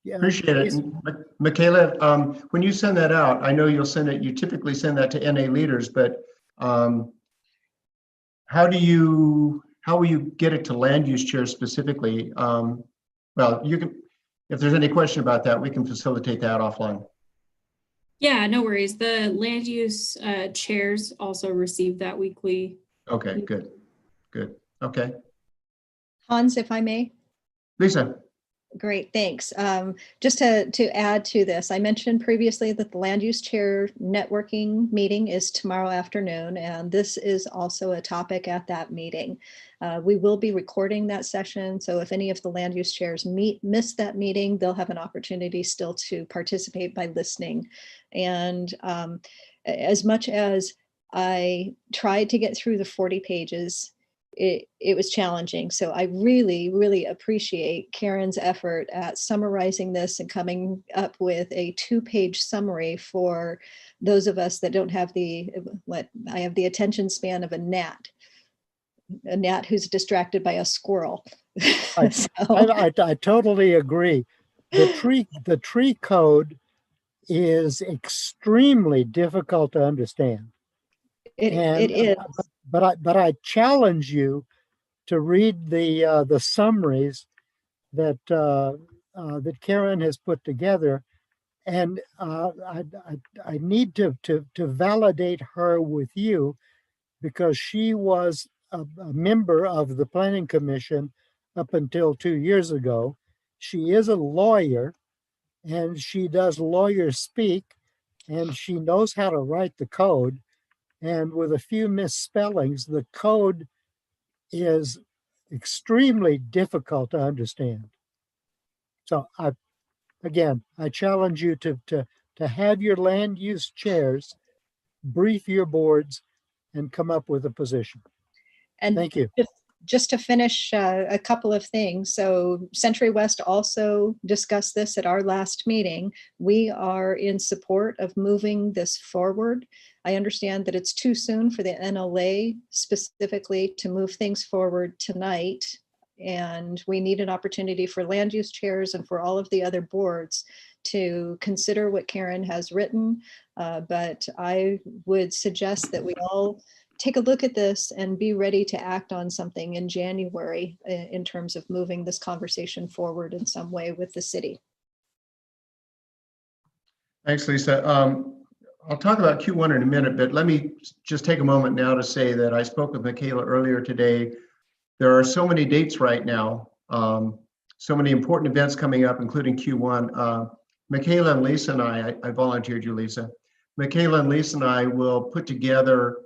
Yeah, Appreciate it. Michaela, when you send that out, I know you typically send that to NA leaders, but how do you how will you get it to land use chair specifically? Well, you can, if there's any question about that, we can facilitate that offline. Yeah, no worries. The land use chairs also receive that weekly. Okay, good, good. Okay, Hans, if I may. Lisa. Great, thanks. Just to add to this, I mentioned previously that the land use chair networking meeting is tomorrow afternoon, and this is also a topic at that meeting. We will be recording that session, so if any of the land use chairs miss that meeting, they'll have an opportunity still to participate by listening. And as much as I tried to get through the 40 pages, it was challenging. So I really, really appreciate Karen's effort at summarizing this and coming up with a 2-page summary for those of us that don't have I have the attention span of a gnat who's distracted by a squirrel. I totally agree. The tree code is extremely difficult to understand. It is. But I challenge you to read the summaries that that Karen has put together, and I need to validate her with you, because she was a member of the Planning Commission up until 2 years ago. She is a lawyer, and she does lawyer speak, and she knows how to write the code. And with a few misspellings, the code is extremely difficult to understand. So I challenge you to have your land use chairs brief your boards and come up with a position. And thank you. Just to finish a couple of things. So Century West also discussed this at our last meeting. We are in support of moving this forward. I understand that it's too soon for the NLA specifically to move things forward tonight. And we need an opportunity for land use chairs and for all of the other boards to consider what Karen has written. But I would suggest that we all take a look at this and be ready to act on something in January in terms of moving this conversation forward in some way with the city. Thanks, Lisa. I'll talk about Q1 in a minute, but let me just take a moment now to say that I spoke with Michaela earlier today. There are so many dates right now, so many important events coming up, including Q1. Michaela and Lisa and I volunteered you, Lisa. Michaela and Lisa and I will put together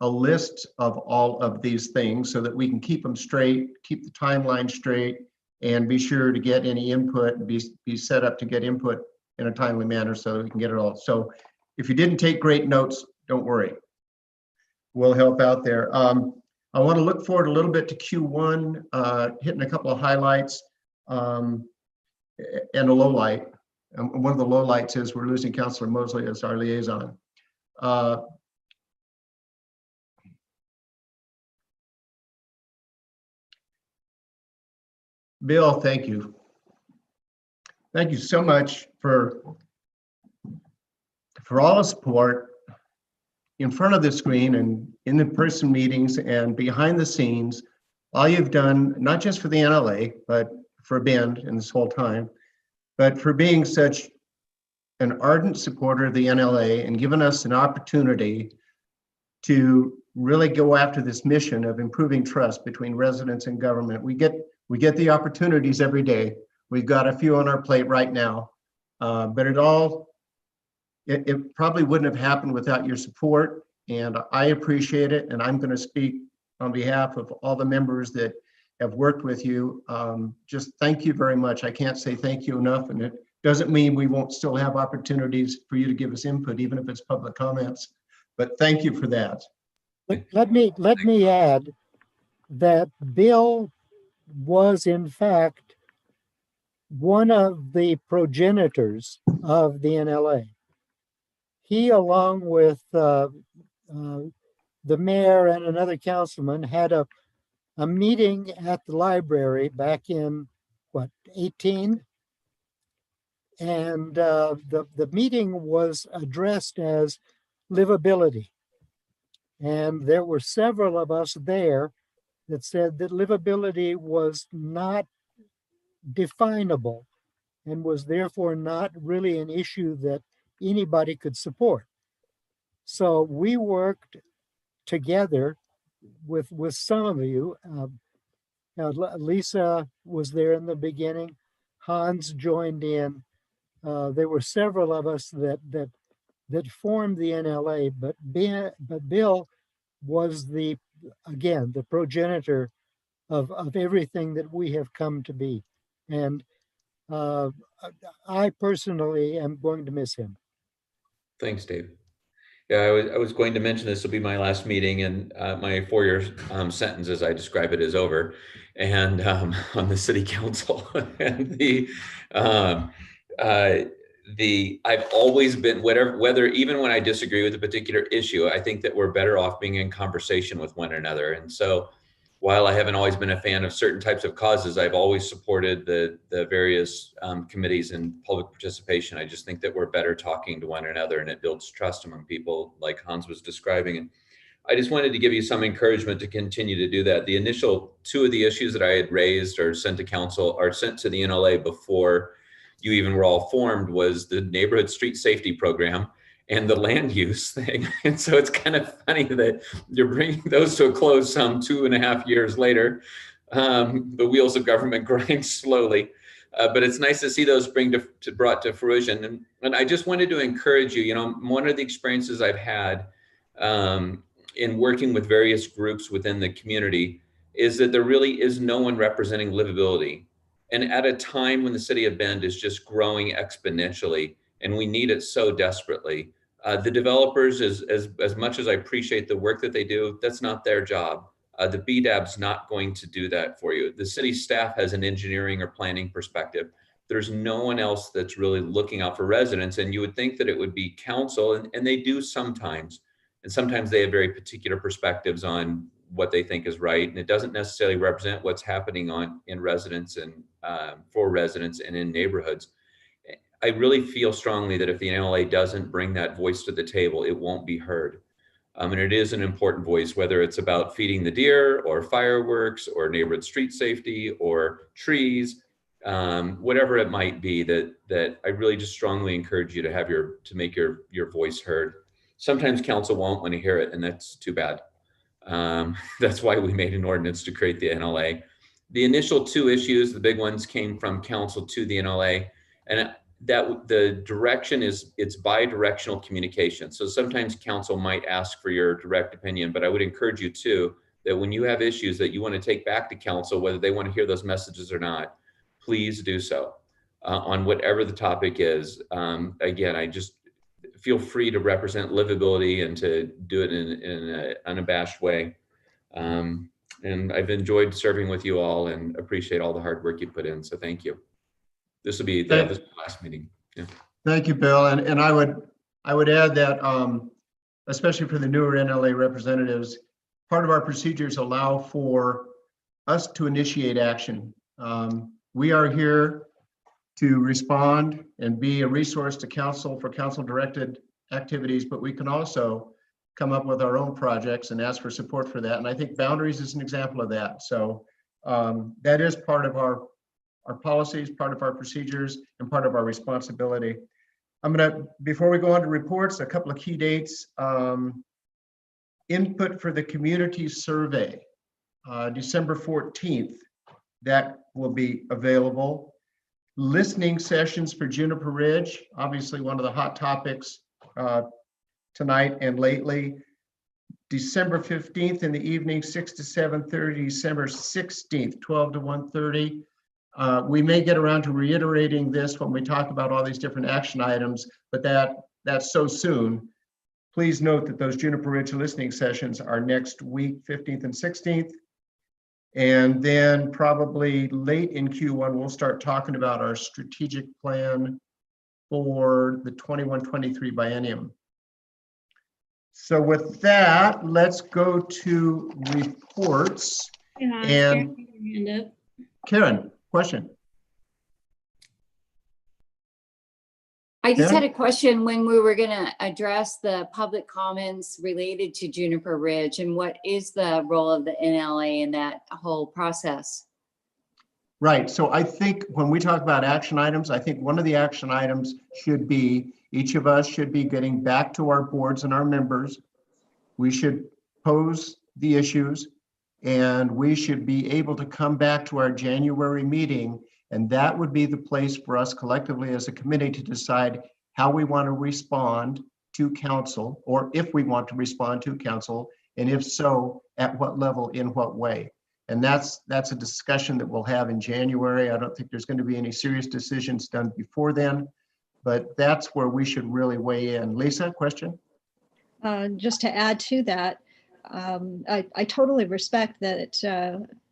a list of all of these things so that we can keep them straight, keep the timeline straight, and be sure to get any input and be set up to get input in a timely manner so that we can get it all. So if you didn't take great notes, don't worry. We'll help out there. I want to look forward a little bit to Q1, hitting a couple of highlights and a low light. And one of the low lights is we're losing Councilor Mosley as our liaison. Bill, thank you. Thank you so much for all the support in front of the screen and in the person meetings and behind the scenes. All you've done, not just for the NLA, but for Bend in this whole time, but for being such an ardent supporter of the NLA and giving us an opportunity to really go after this mission of improving trust between residents and government. We get the opportunities every day. We've got a few on our plate right now, but it probably wouldn't have happened without your support, and I appreciate it. And I'm going to speak on behalf of all the members that have worked with you. Just thank you very much. I can't say thank you enough, and it doesn't mean we won't still have opportunities for you to give us input, even if it's public comments. But thank you for that. Let me add that Bill was in fact one of the progenitors of the NLA. He, along with the mayor and another councilman, had a meeting at the library back in, what, 18? And the meeting was addressed as livability. And there were several of us there that said that livability was not definable and was therefore not really an issue that anybody could support. So we worked together with some of you. Lisa was there in the beginning. Hans joined in. There were several of us that formed the NLA, but Bill was the progenitor of everything that we have come to be. And I personally am going to miss him. Thanks, Dave. Yeah, I was going to mention this will be my last meeting, and my 4-year sentence, as I describe it, is over, and on the city council. And I've always been, whether even when I disagree with a particular issue, I think that we're better off being in conversation with one another. And so, while I haven't always been a fan of certain types of causes, I've always supported the various committees and public participation. I just think that we're better talking to one another, and it builds trust among people, like Hans was describing. And I just wanted to give you some encouragement to continue to do that. The initial 2 of the issues that I had raised or sent to council or sent to the NLA before you even were all formed was the neighborhood street safety program and the land use thing. And so it's kind of funny that you're bringing those to a close some 2.5 years later. The wheels of government grind slowly, but it's nice to see those brought to fruition. And I just wanted to encourage you, one of the experiences I've had in working with various groups within the community is that there really is no one representing livability. And at a time when the city of Bend is just growing exponentially, and we need it so desperately, the developers, as much as I appreciate the work that they do, that's not their job. The BDAB's not going to do that for you. The city staff has an engineering or planning perspective. There's no one else that's really looking out for residents. And you would think that it would be council, and they do sometimes. And sometimes they have very particular perspectives on what they think is right. And it doesn't necessarily represent what's happening in residents and for residents and in neighborhoods. I really feel strongly that if the NLA doesn't bring that voice to the table, it won't be heard. And it is an important voice, whether it's about feeding the deer or fireworks or neighborhood street safety or trees, whatever it might be, that I really just strongly encourage you to make your voice heard. Sometimes council won't want to hear it, and that's too bad. That's why we made an ordinance to create the NLA. The initial 2 issues, the big ones, came from council to the NLA, and that the direction is it's bi-directional communication. So sometimes council might ask for your direct opinion, but I would encourage you too, that when you have issues that you want to take back to council, whether they want to hear those messages or not, please do so on whatever the topic is. Again, I just feel free to represent livability and to do it in an unabashed way. And I've enjoyed serving with you all and appreciate all the hard work you put in. So thank you. This will be the last meeting. Yeah. Thank you, Bill. And I would add that, especially for the newer NLA representatives, part of our procedures allow for us to initiate action. We are here to respond and be a resource to council for council-directed activities, but we can also come up with our own projects and ask for support for that. And I think boundaries is an example of that. So that is part of our policies, part of our procedures, and part of our responsibility. Before we go on to reports, a couple of key dates. Input for the community survey, December 14th, that will be available. Listening sessions for Juniper Ridge, obviously one of the hot topics tonight and lately. December 15th in the evening, 6 to 7:30, December 16th, 12 to 1:30. We may get around to reiterating this when we talk about all these different action items, but that's so soon. Please note that those Juniper Ridge listening sessions are next week, 15th and 16th. And then probably late in Q1, we'll start talking about our strategic plan for the 21-23 biennium. So with that, let's go to reports. And Karen, question. I just Karen? had a question when we were going to address the public comments related to Juniper Ridge, and what is the role of the NLA in that whole process? Right. So I think when we talk about action items, I think one of the action items should be, each of us should be getting back to our boards and our members. We should pose the issues, and we should be able to come back to our January meeting. And that would be the place for us collectively as a committee to decide how we want to respond to council, or if we want to respond to council, and if so, at what level, in what way. And that's a discussion that we'll have in January. I don't think there's going to be any serious decisions done before then, but that's where we should really weigh in. Lisa, question? Just to add to that, I totally respect that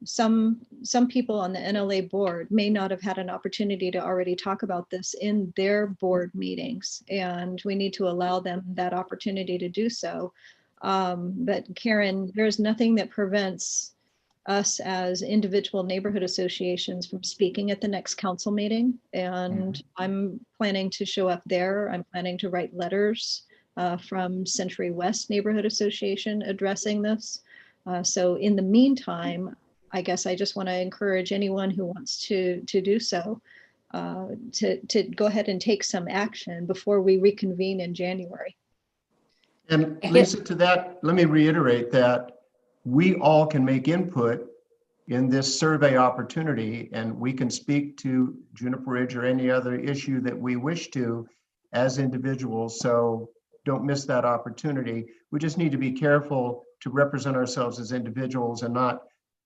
some people on the NLA board may not have had an opportunity to already talk about this in their board meetings, and we need to allow them that opportunity to do so. But Karen, there's nothing that prevents us as individual neighborhood associations from speaking at the next council meeting. And I'm planning to show up there. I'm planning to write letters from Century West Neighborhood Association addressing this. So in the meantime, I guess I just want to encourage anyone who wants to do so to go ahead and take some action before we reconvene in January. And Lisa, to that, let me reiterate that we all can make input in this survey opportunity, and we can speak to Juniper Ridge or any other issue that we wish to as individuals. So don't miss that opportunity. We just need to be careful to represent ourselves as individuals and not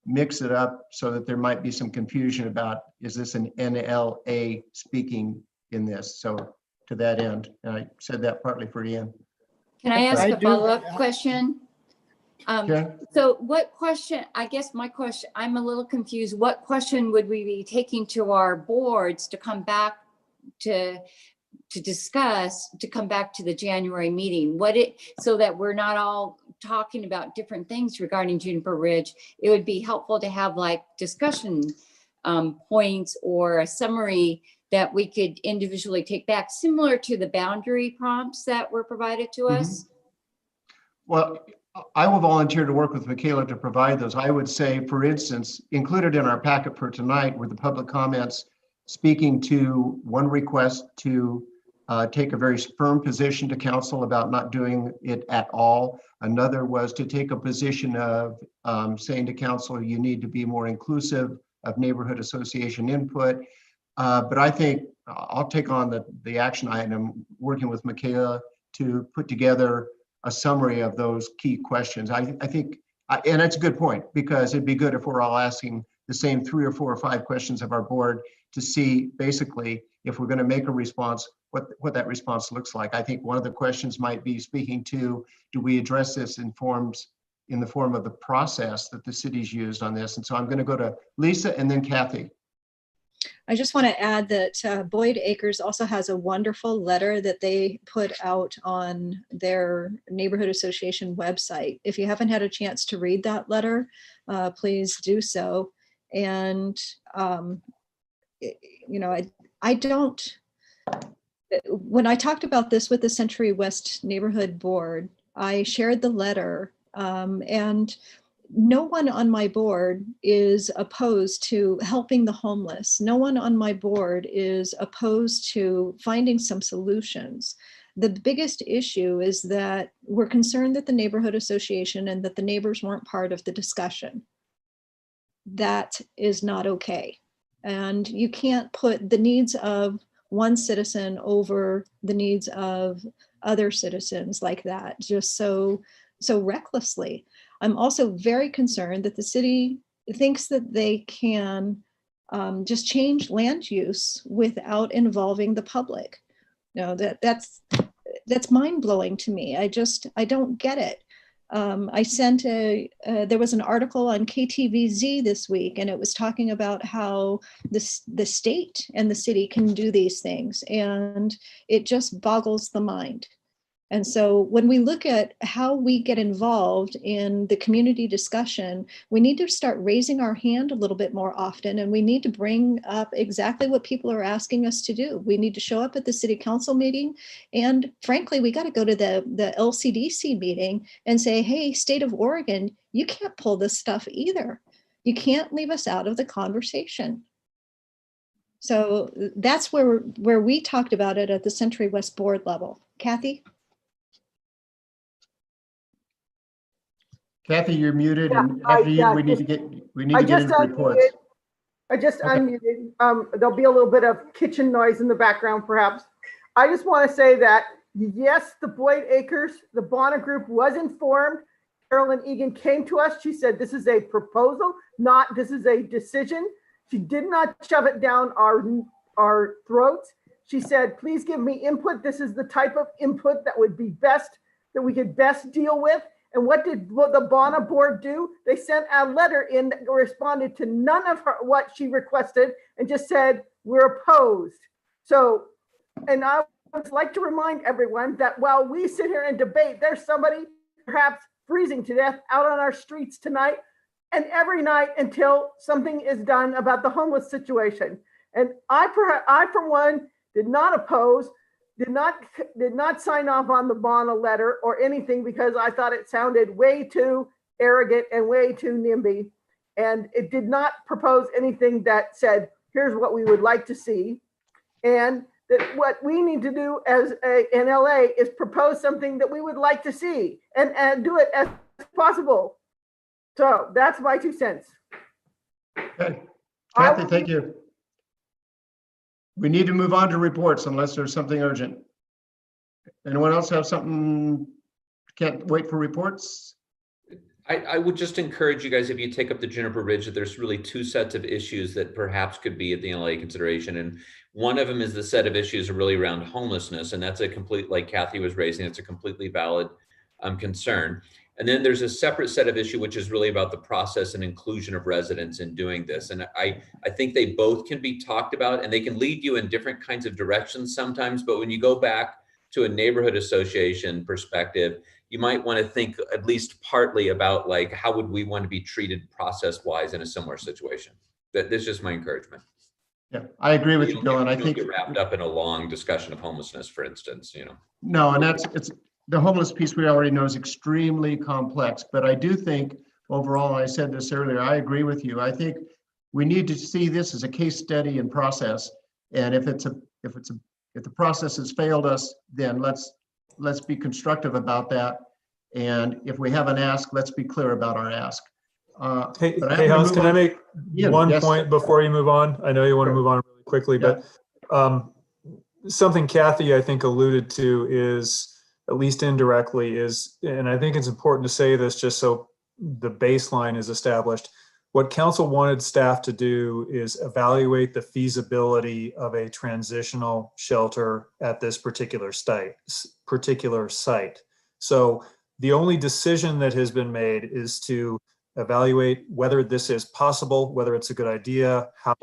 mix it up so that there might be some confusion about, is this an NLA speaking in this? So to that end, and I said that partly for Ian. Can I ask a follow-up question? So what question, I guess my question, I'm a little confused. What question would we be taking to our boards to come back to discuss, to come back to the January meeting? So that we're not all talking about different things regarding Juniper Ridge, it would be helpful to have like discussion points or a summary that we could individually take back, similar to the boundary prompts that were provided to us. Well, I will volunteer to work with Michaela to provide those. I would say, for instance, included in our packet for tonight were the public comments speaking to one request to take a very firm position to council about not doing it at all. Another was to take a position of saying to council, you need to be more inclusive of neighborhood association input. But I think I'll take on the action item, working with Michaela to put together a summary of those key questions. I think, and that's a good point, because it'd be good if we're all asking the same 3 or 4 or 5 questions of our board to see basically if we're going to make a response, what that response looks like. I think one of the questions might be speaking to, do we address this in the form of the process that the city's used on this? And so I'm going to go to Lisa and then Kathy. I just want to add that Boyd Acres also has a wonderful letter that they put out on their neighborhood association website. If you haven't had a chance to read that letter, please do so. And, you know, I don't, when I talked about this with the Century West Neighborhood Board, I shared the letter, and no one on my board is opposed to helping the homeless. No one on my board is opposed to finding some solutions. The biggest issue is that we're concerned that the neighborhood association and that the neighbors weren't part of the discussion. That is not okay. And you can't put the needs of one citizen over the needs of other citizens like that, just so recklessly. I'm also very concerned that the city thinks that they can just change land use without involving the public. You know, that's mind-blowing to me. I don't get it. I sent there was an article on KTVZ this week, and it was talking about how the state and the city can do these things, and it just boggles the mind. And so when we look at how we get involved in the community discussion, we need to start raising our hand a little bit more often, and we need to bring up exactly what people are asking us to do. We need to show up at the city council meeting, and frankly, we got to go to the LCDC meeting and say, hey, state of Oregon, you can't pull this stuff either. You can't leave us out of the conversation. So that's where we talked about it at the Century West board level. Kathy? Kathy, you're muted, Yeah, and after you, we need to get into reports. I just unmuted. There'll be a little bit of kitchen noise in the background, perhaps. I just want to say that, yes, the Boyd Acres, the Bonner Group was informed. Carolyn Egan came to us. She said, this is a proposal, not this is a decision. She did not shove it down our throats. She said, please give me input. This is the type of input that would be best, that we could best deal with. And what did the Bonner board do? They sent a letter in that responded to none of what she requested and just said, we're opposed. So, and I would like to remind everyone that while we sit here and debate, there's somebody perhaps freezing to death out on our streets tonight and every night until something is done about the homeless situation. And I for one, did not oppose, did not sign off on the Bonner letter or anything because I thought it sounded way too arrogant and way too NIMBY. And it did not propose anything that said, here's what we would like to see. And that what we need to do as in LA is propose something that we would like to see and do it as possible. So that's my 2 cents. Okay. Kathy, thank you. We need to move on to reports unless there's something urgent. Anyone else have something? Can't wait for reports? I would just encourage you guys, if you take up the Juniper Ridge, that there's really 2 sets of issues that perhaps could be at the NLA consideration. And one of them is the set of issues really around homelessness. And that's a complete, like Kathy was raising, it's a completely valid concern. And then there's a separate set of issue, which is really about the process and inclusion of residents in doing this. And I think they both can be talked about, and they can lead you in different kinds of directions sometimes. But when you go back to a neighborhood association perspective, you might want to think at least partly about like, how would we want to be treated process-wise in a similar situation? That's just my encouragement. Yeah, I agree with you, Bill. And I think get wrapped up in a long discussion of homelessness, for instance, No, and it's the homeless piece we already know is extremely complex, but I do think overall, I said this earlier, I agree with you. I think we need to see this as a case study and process. And if the process has failed us, then let's be constructive about that. And if we have an ask, let's be clear about our ask. Hey, Hans, can I make one point before you move on? I know you want to move on really quickly, but something Kathy, I think, alluded to is, at least indirectly, is, and I think it's important to say this just so the baseline is established. What council wanted staff to do is evaluate the feasibility of a transitional shelter at this particular site. So the only decision that has been made is to evaluate whether this is possible, whether it's a good idea, how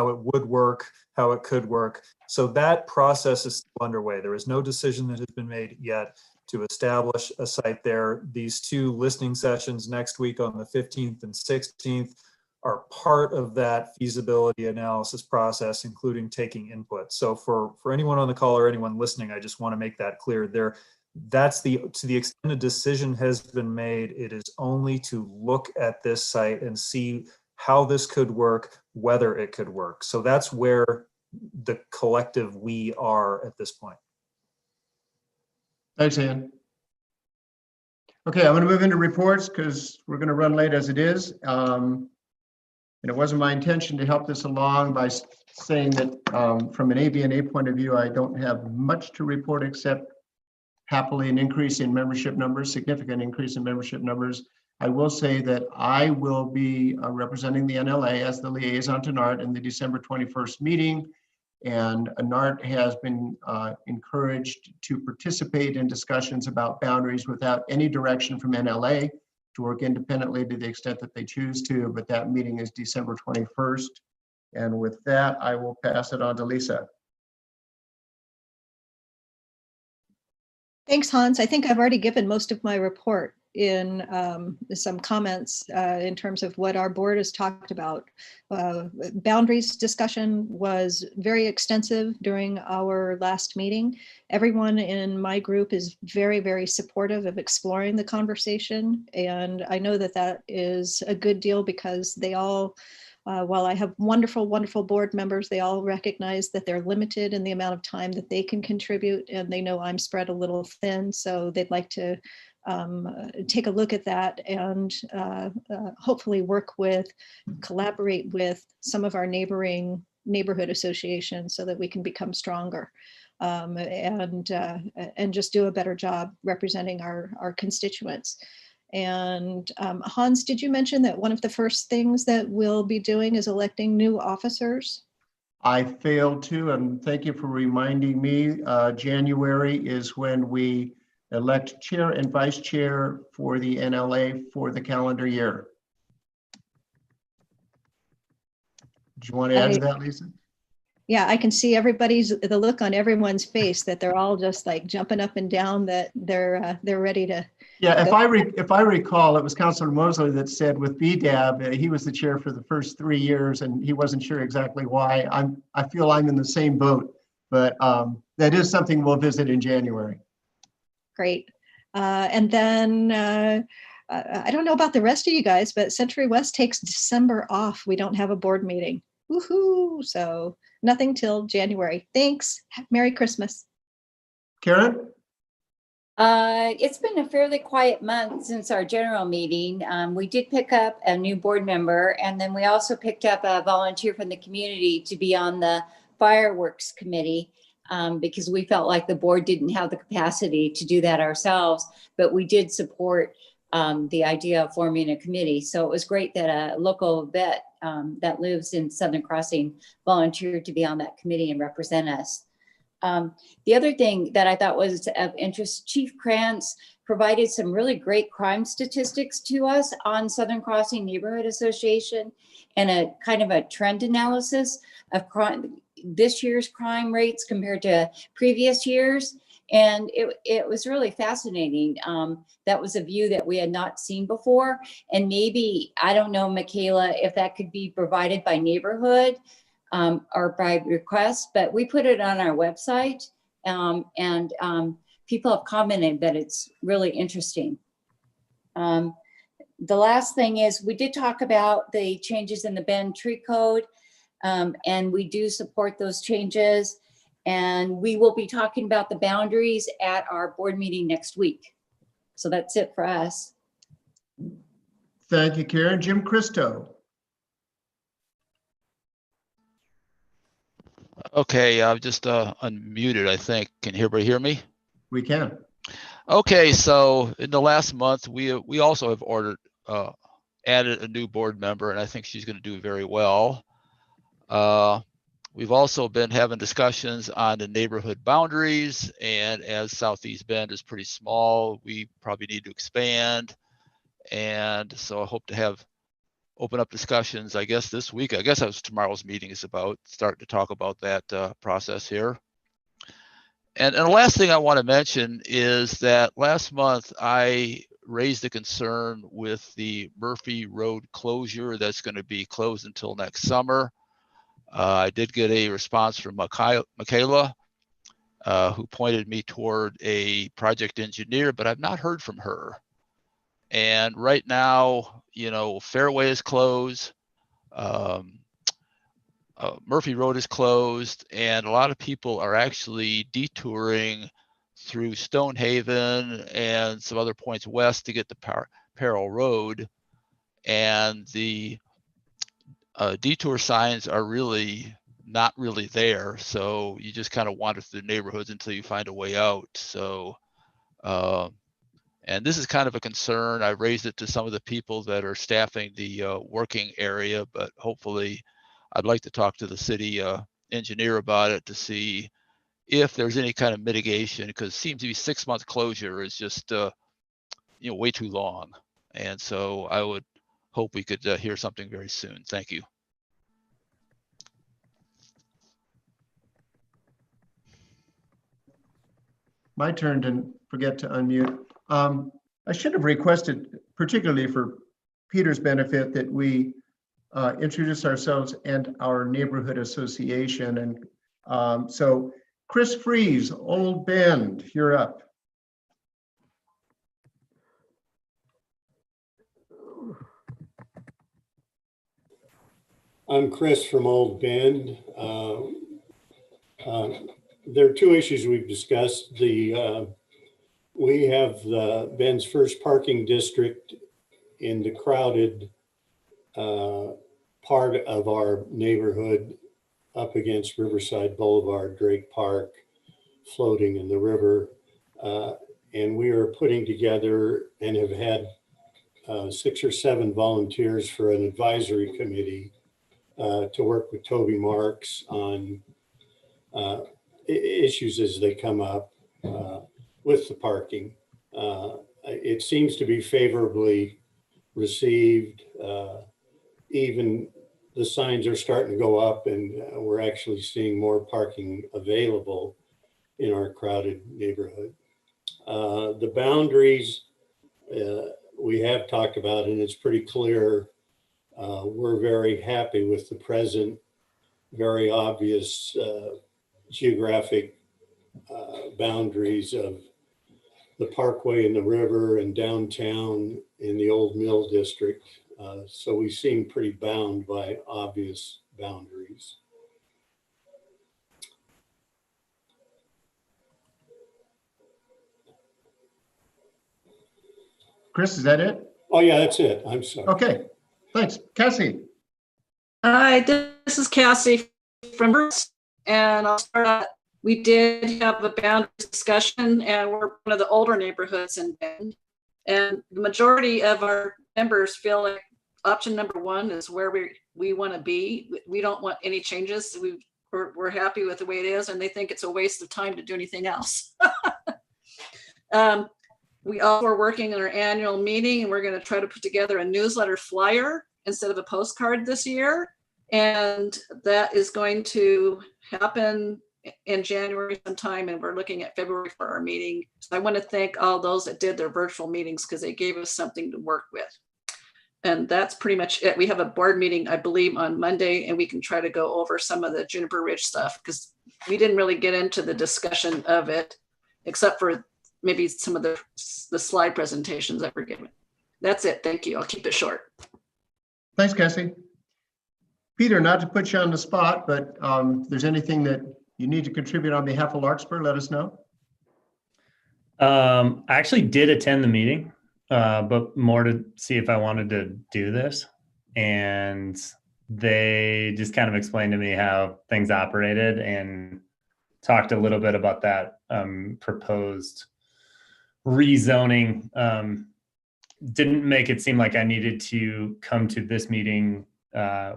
it would work, how it could work. So that process is still underway. There is no decision that has been made yet to establish a site there. These 2 listening sessions next week on the 15th and 16th are part of that feasibility analysis process, including taking input. So for anyone on the call or anyone listening, I just want to make that clear there. That's to the extent a decision has been made, it is only to look at this site and see how this could work, whether it could work. So that's where the collective we are at this point. Thanks, Ian. Okay, I'm going to move into reports because we're going to run late as it is. And it wasn't my intention to help this along by saying that from an ABNA point of view, I don't have much to report except happily an increase in membership numbers, significant increase in membership numbers. I will say that I will be representing the NLA as the liaison to NART in the December 21st meeting. And NART has been encouraged to participate in discussions about boundaries without any direction from NLA, to work independently to the extent that they choose to, but that meeting is December 21st. And with that, I will pass it on to Lisa. Thanks, Hans. I think I've already given most of my report in some comments in terms of what our board has talked about. Boundaries discussion was very extensive during our last meeting. Everyone in my group is very, very supportive of exploring the conversation. And I know that that is a good deal because they all, while I have wonderful, wonderful board members, they all recognize that they're limited in the amount of time that they can contribute, and they know I'm spread a little thin, so they'd like to take a look at that and hopefully collaborate with some of our neighborhood associations so that we can become stronger and just do a better job representing our constituents. And Hans, did you mention that one of the first things that we'll be doing is electing new officers? I failed to, and thank you for reminding me. January is when we elect chair and vice chair for the NLA for the calendar year. Do you want to add to that, Lisa? Yeah, I can see the look on everyone's face that they're all just like jumping up and down, that they're ready to. Yeah, if I recall, it was Councilor Mosley that said with BDAB, he was the chair for the first 3 years, and he wasn't sure exactly why. I feel I'm in the same boat, but that is something we'll visit in January. Great. And then I don't know about the rest of you guys, but Century West takes December off. We don't have a board meeting. Woohoo! So nothing till January. Thanks. Merry Christmas. Karen? It's been a fairly quiet month since our general meeting. We did pick up a new board member, and then we also picked up a volunteer from the community to be on the fireworks committee because we felt like the board didn't have the capacity to do that ourselves, but we did support the idea of forming a committee. So it was great that a local vet that lives in Southern Crossing volunteered to be on that committee and represent us. The other thing that I thought was of interest, Chief Krantz provided some really great crime statistics to us on Southern Crossing Neighborhood Association and a kind of a trend analysis of crime, this year's crime rates compared to previous years. And it was really fascinating. That was a view that we had not seen before. And maybe, I don't know, Michaela, if that could be provided by neighborhood or by request, but we put it on our website and people have commented that it's really interesting. The last thing is we did talk about the changes in the Bend Tree Code and we do support those changes. And we will be talking about the boundaries at our board meeting next week. So that's it for us. Thank you, Karen. Jim Christo. Okay, I've just unmuted, I think. Can everybody hear me? We can. Okay, so in the last month, we also have added a new board member, and I think she's going to do very well. We've also been having discussions on the neighborhood boundaries, and as Southeast Bend is pretty small, we probably need to expand. And so I hope to open up discussions, I guess this week. I guess that was tomorrow's meeting is about starting to talk about that process here. And the last thing I want to mention is that last month I raised a concern with the Murphy Road closure that's going to be closed until next summer. I did get a response from Michaela, who pointed me toward a project engineer, but I've not heard from her. And right now, you know, Fairway is closed, Murphy Road is closed, and a lot of people are actually detouring through Stonehaven and some other points west to get to Peril Road. And the detour signs are really not really there, so you just kind of wander through the neighborhoods until you find a way out. So and this is kind of a concern. I raised it to some of the people that are staffing the working area, but hopefully I'd like to talk to the city engineer about it to see if there's any kind of mitigation, because it seems to be 6-month closure is just you know, way too long. And so I would hope we could hear something very soon. Thank you. my turn to forget to unmute. I should have requested, particularly for Peter's benefit, that we introduce ourselves and our neighborhood association. And so Chris Fries, Old Bend, you're up. I'm Chris from Old Bend. There are two issues we've discussed. We have Bend's first parking district in the crowded part of our neighborhood up against Riverside Boulevard, Drake Park, floating in the river. And we are putting together and have had 6 or 7 volunteers for an advisory committee to work with Toby Marks on issues as they come up with the parking. It seems to be favorably received. Even the signs are starting to go up, and we're actually seeing more parking available in our crowded neighborhood. The boundaries we have talked about, and it's pretty clear. We're very happy with the present, very obvious geographic boundaries of the Parkway and the river and downtown in the Old Mill District. So we seem pretty bound by obvious boundaries. Chris, is that it? Oh yeah, that's it. I'm sorry. Okay, thanks. Cassie. Hi, this is Cassie from Bruce, and I'll start out. We did have a boundary discussion, and we're one of the older neighborhoods in Bend. And the majority of our members feel like option number 1 is where we want to be. We don't want any changes. We're happy with the way it is, and they think it's a waste of time to do anything else. We also are working on our annual meeting, and we're going to try to put together a newsletter flyer instead of a postcard this year. And that is going to happen in January sometime, and we're looking at February for our meeting. So I want to thank all those that did their virtual meetings because they gave us something to work with. And that's pretty much it. We have a board meeting, I believe, on Monday, and we can try to go over some of the Juniper Ridge stuff because we didn't really get into the discussion of it, except for maybe some of the slide presentations that were given. That's it. Thank you. I'll keep it short. Thanks, Cassie. Peter, not to put you on the spot, but if there's anything that you need to contribute on behalf of Larkspur, let us know. I actually did attend the meeting, but more to see if I wanted to do this. And they just kind of explained to me how things operated and talked a little bit about that proposed rezoning. Didn't make it seem like I needed to come to this meeting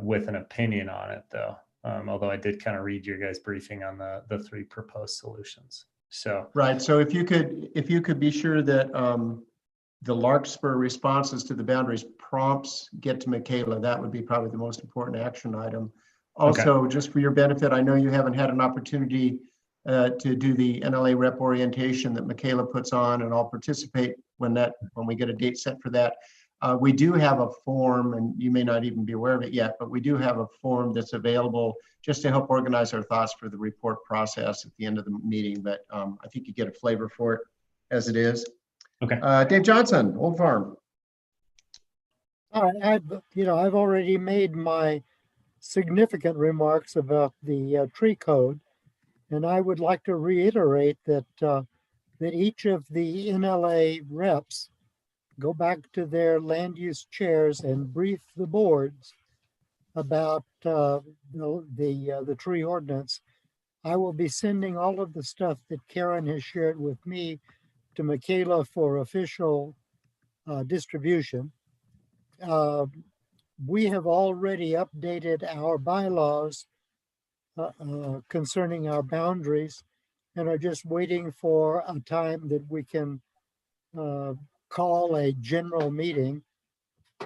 with an opinion on it, though. Although I did kind of read your guys' briefing on the 3 proposed solutions. So right. So if you could be sure that the Larkspur responses to the boundaries prompts get to Michaela, that would be probably the most important action item. Also, okay, just for your benefit, I know you haven't had an opportunity to do the NLA rep orientation that Michaela puts on, and I'll participate when we get a date set for that. We do have a form, and you may not even be aware of it yet, but we do have a form that's available just to help organize our thoughts for the report process at the end of the meeting. But I think you get a flavor for it as it is. Okay. Dave Johnson, Old Farm. All right, I've already made my significant remarks about the tree code, and I would like to reiterate that that each of the NLA reps go back to their land use chairs and brief the boards about the tree ordinance. I will be sending all of the stuff that Karen has shared with me to Michaela for official distribution. We have already updated our bylaws concerning our boundaries and are just waiting for a time that we can call a general meeting.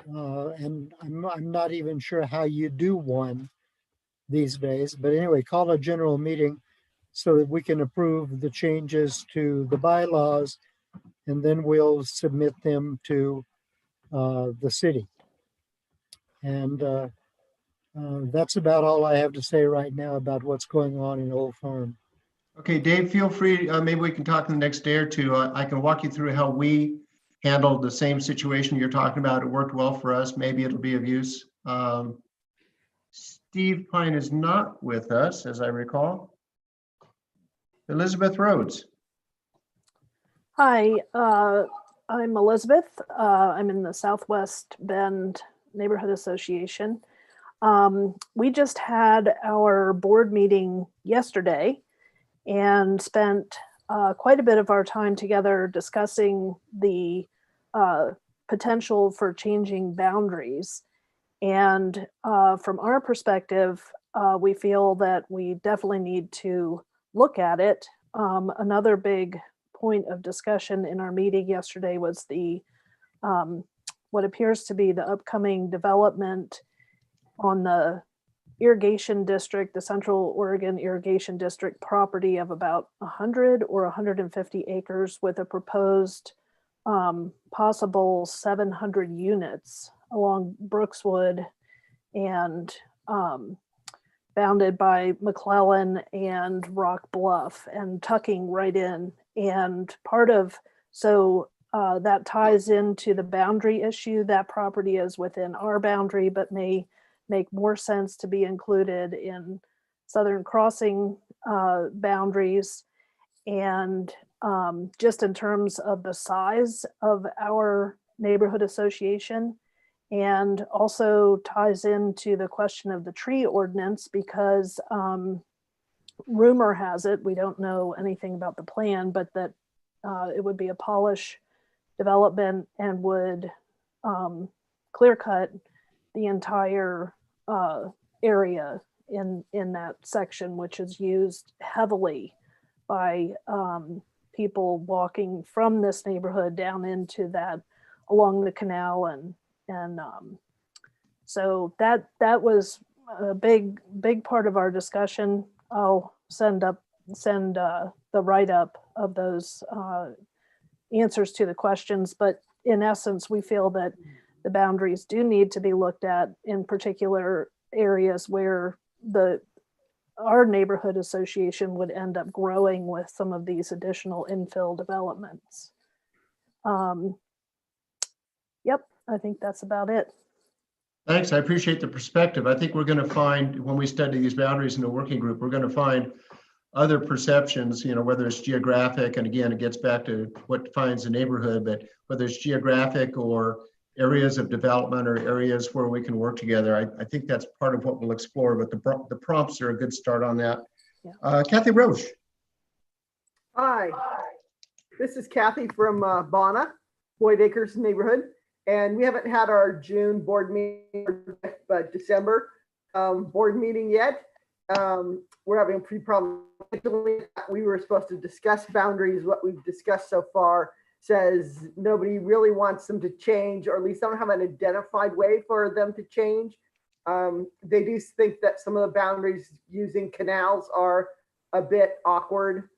And I'm not even sure how you do one these days, but anyway, call a general meeting so that we can approve the changes to the bylaws, and then we'll submit them to the city. And that's about all I have to say right now about what's going on in Old Farm. Okay, Dave, feel free, maybe we can talk in the next day or two. I can walk you through how we handled the same situation you're talking about. It worked well for us. Maybe it'll be of use. Steve Pine is not with us, as I recall. Elizabeth Rhodes. Hi, I'm Elizabeth. I'm in the Southwest Bend Neighborhood Association. We just had our board meeting yesterday and spent quite a bit of our time together discussing the potential for changing boundaries. And from our perspective, we feel that we definitely need to look at it. Another big point of discussion in our meeting yesterday was the what appears to be the upcoming development on the irrigation district, the Central Oregon Irrigation District property of about 100 or 150 acres with a proposed possible 700 units along Brookswood and bounded by McClellan and Rock Bluff and tucking right in. And part of, so that ties into the boundary issue. That property is within our boundary, but may make more sense to be included in Southern Crossing boundaries. And just in terms of the size of our neighborhood association, and also ties into the question of the tree ordinance, because rumor has it, we don't know anything about the plan, but that it would be a polish development and would clear cut the entire area in that section, which is used heavily by people walking from this neighborhood down into that, along the canal, and so that was a big part of our discussion. I'll send the write-up of those answers to the questions, but in essence, we feel that the boundaries do need to be looked at in particular areas where our neighborhood association would end up growing with some of these additional infill developments. Yep, I think that's about it. Thanks, I appreciate the perspective. I think we're going to find, when we study these boundaries in a working group, we're going to find other perceptions, whether it's geographic, and again, it gets back to what defines a neighborhood, but whether it's geographic or areas of development or areas where we can work together. I think that's part of what we'll explore, but the prompts are a good start on that. Yeah. Kathy Roche. Hi, this is Kathy from Bona, Boyd Acres neighborhood. And we haven't had our June board meeting, but December board meeting yet. We're having a pretty problem. We were supposed to discuss boundaries. What we've discussed so far says nobody really wants them to change, or at least don't have an identified way for them to change. They do think that some of the boundaries using canals are a bit awkward.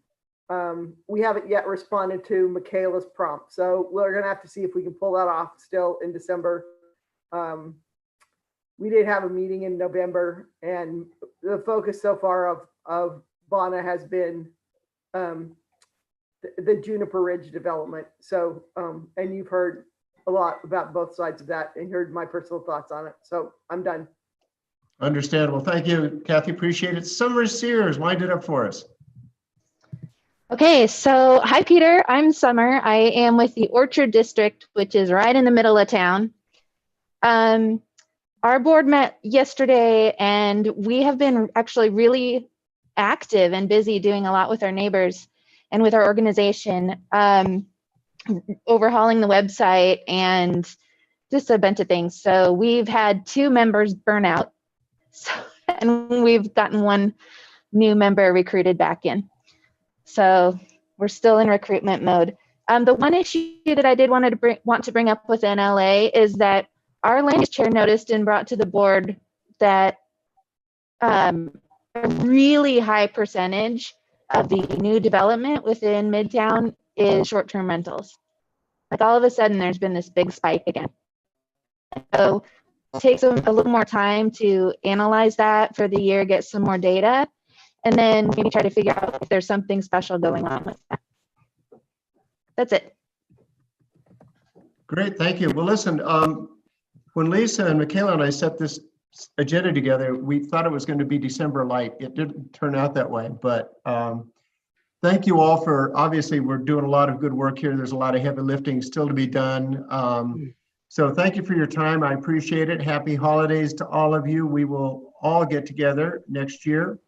We haven't yet responded to Michaela's prompt, so we're gonna have to see if we can pull that off still in December. We did have a meeting in November, and the focus so far of Bona has been the Juniper Ridge development. So, and you've heard a lot about both sides of that and heard my personal thoughts on it. So I'm done. Understandable. Thank you, Kathy. Appreciate it. Summer Sears, wind it up for us. Okay, so hi, Peter. I'm Summer. I am with the Orchard District, which is right in the middle of town. Our board met yesterday, and we have been actually really active and busy doing a lot with our neighbors and with our organization, overhauling the website and just a bunch of things. So we've had 2 members burn out, and we've gotten 1 new member recruited back in. So we're still in recruitment mode. The one issue that I did want to bring up with NLA is that our land use chair noticed and brought to the board that a really high percentage of the new development within Midtown is short-term rentals. Like all of a sudden, there's been this big spike again. So it takes a little more time to analyze that for the year, get some more data, and then maybe try to figure out if there's something special going on with that. That's it. Great, thank you. Well, listen, when Lisa and Michaela and I set this agenda together, we thought it was going to be December light. It didn't turn out that way, but thank you all for, obviously, we're doing a lot of good work here. There's a lot of heavy lifting still to be done. So thank you for your time. I appreciate it. Happy holidays to all of you. We will all get together next year.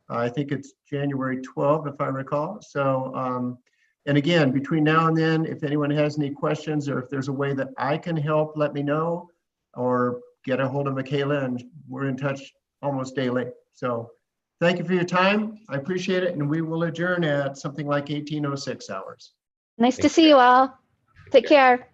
I think it's January 12th, if I recall. So, and again, between now and then, if anyone has any questions or if there's a way that I can help, let me know, or get a hold of Michaela, and we're in touch almost daily. So thank you for your time. I appreciate it. And we will adjourn at something like 18:06 hours. Nice to see you all. Take care.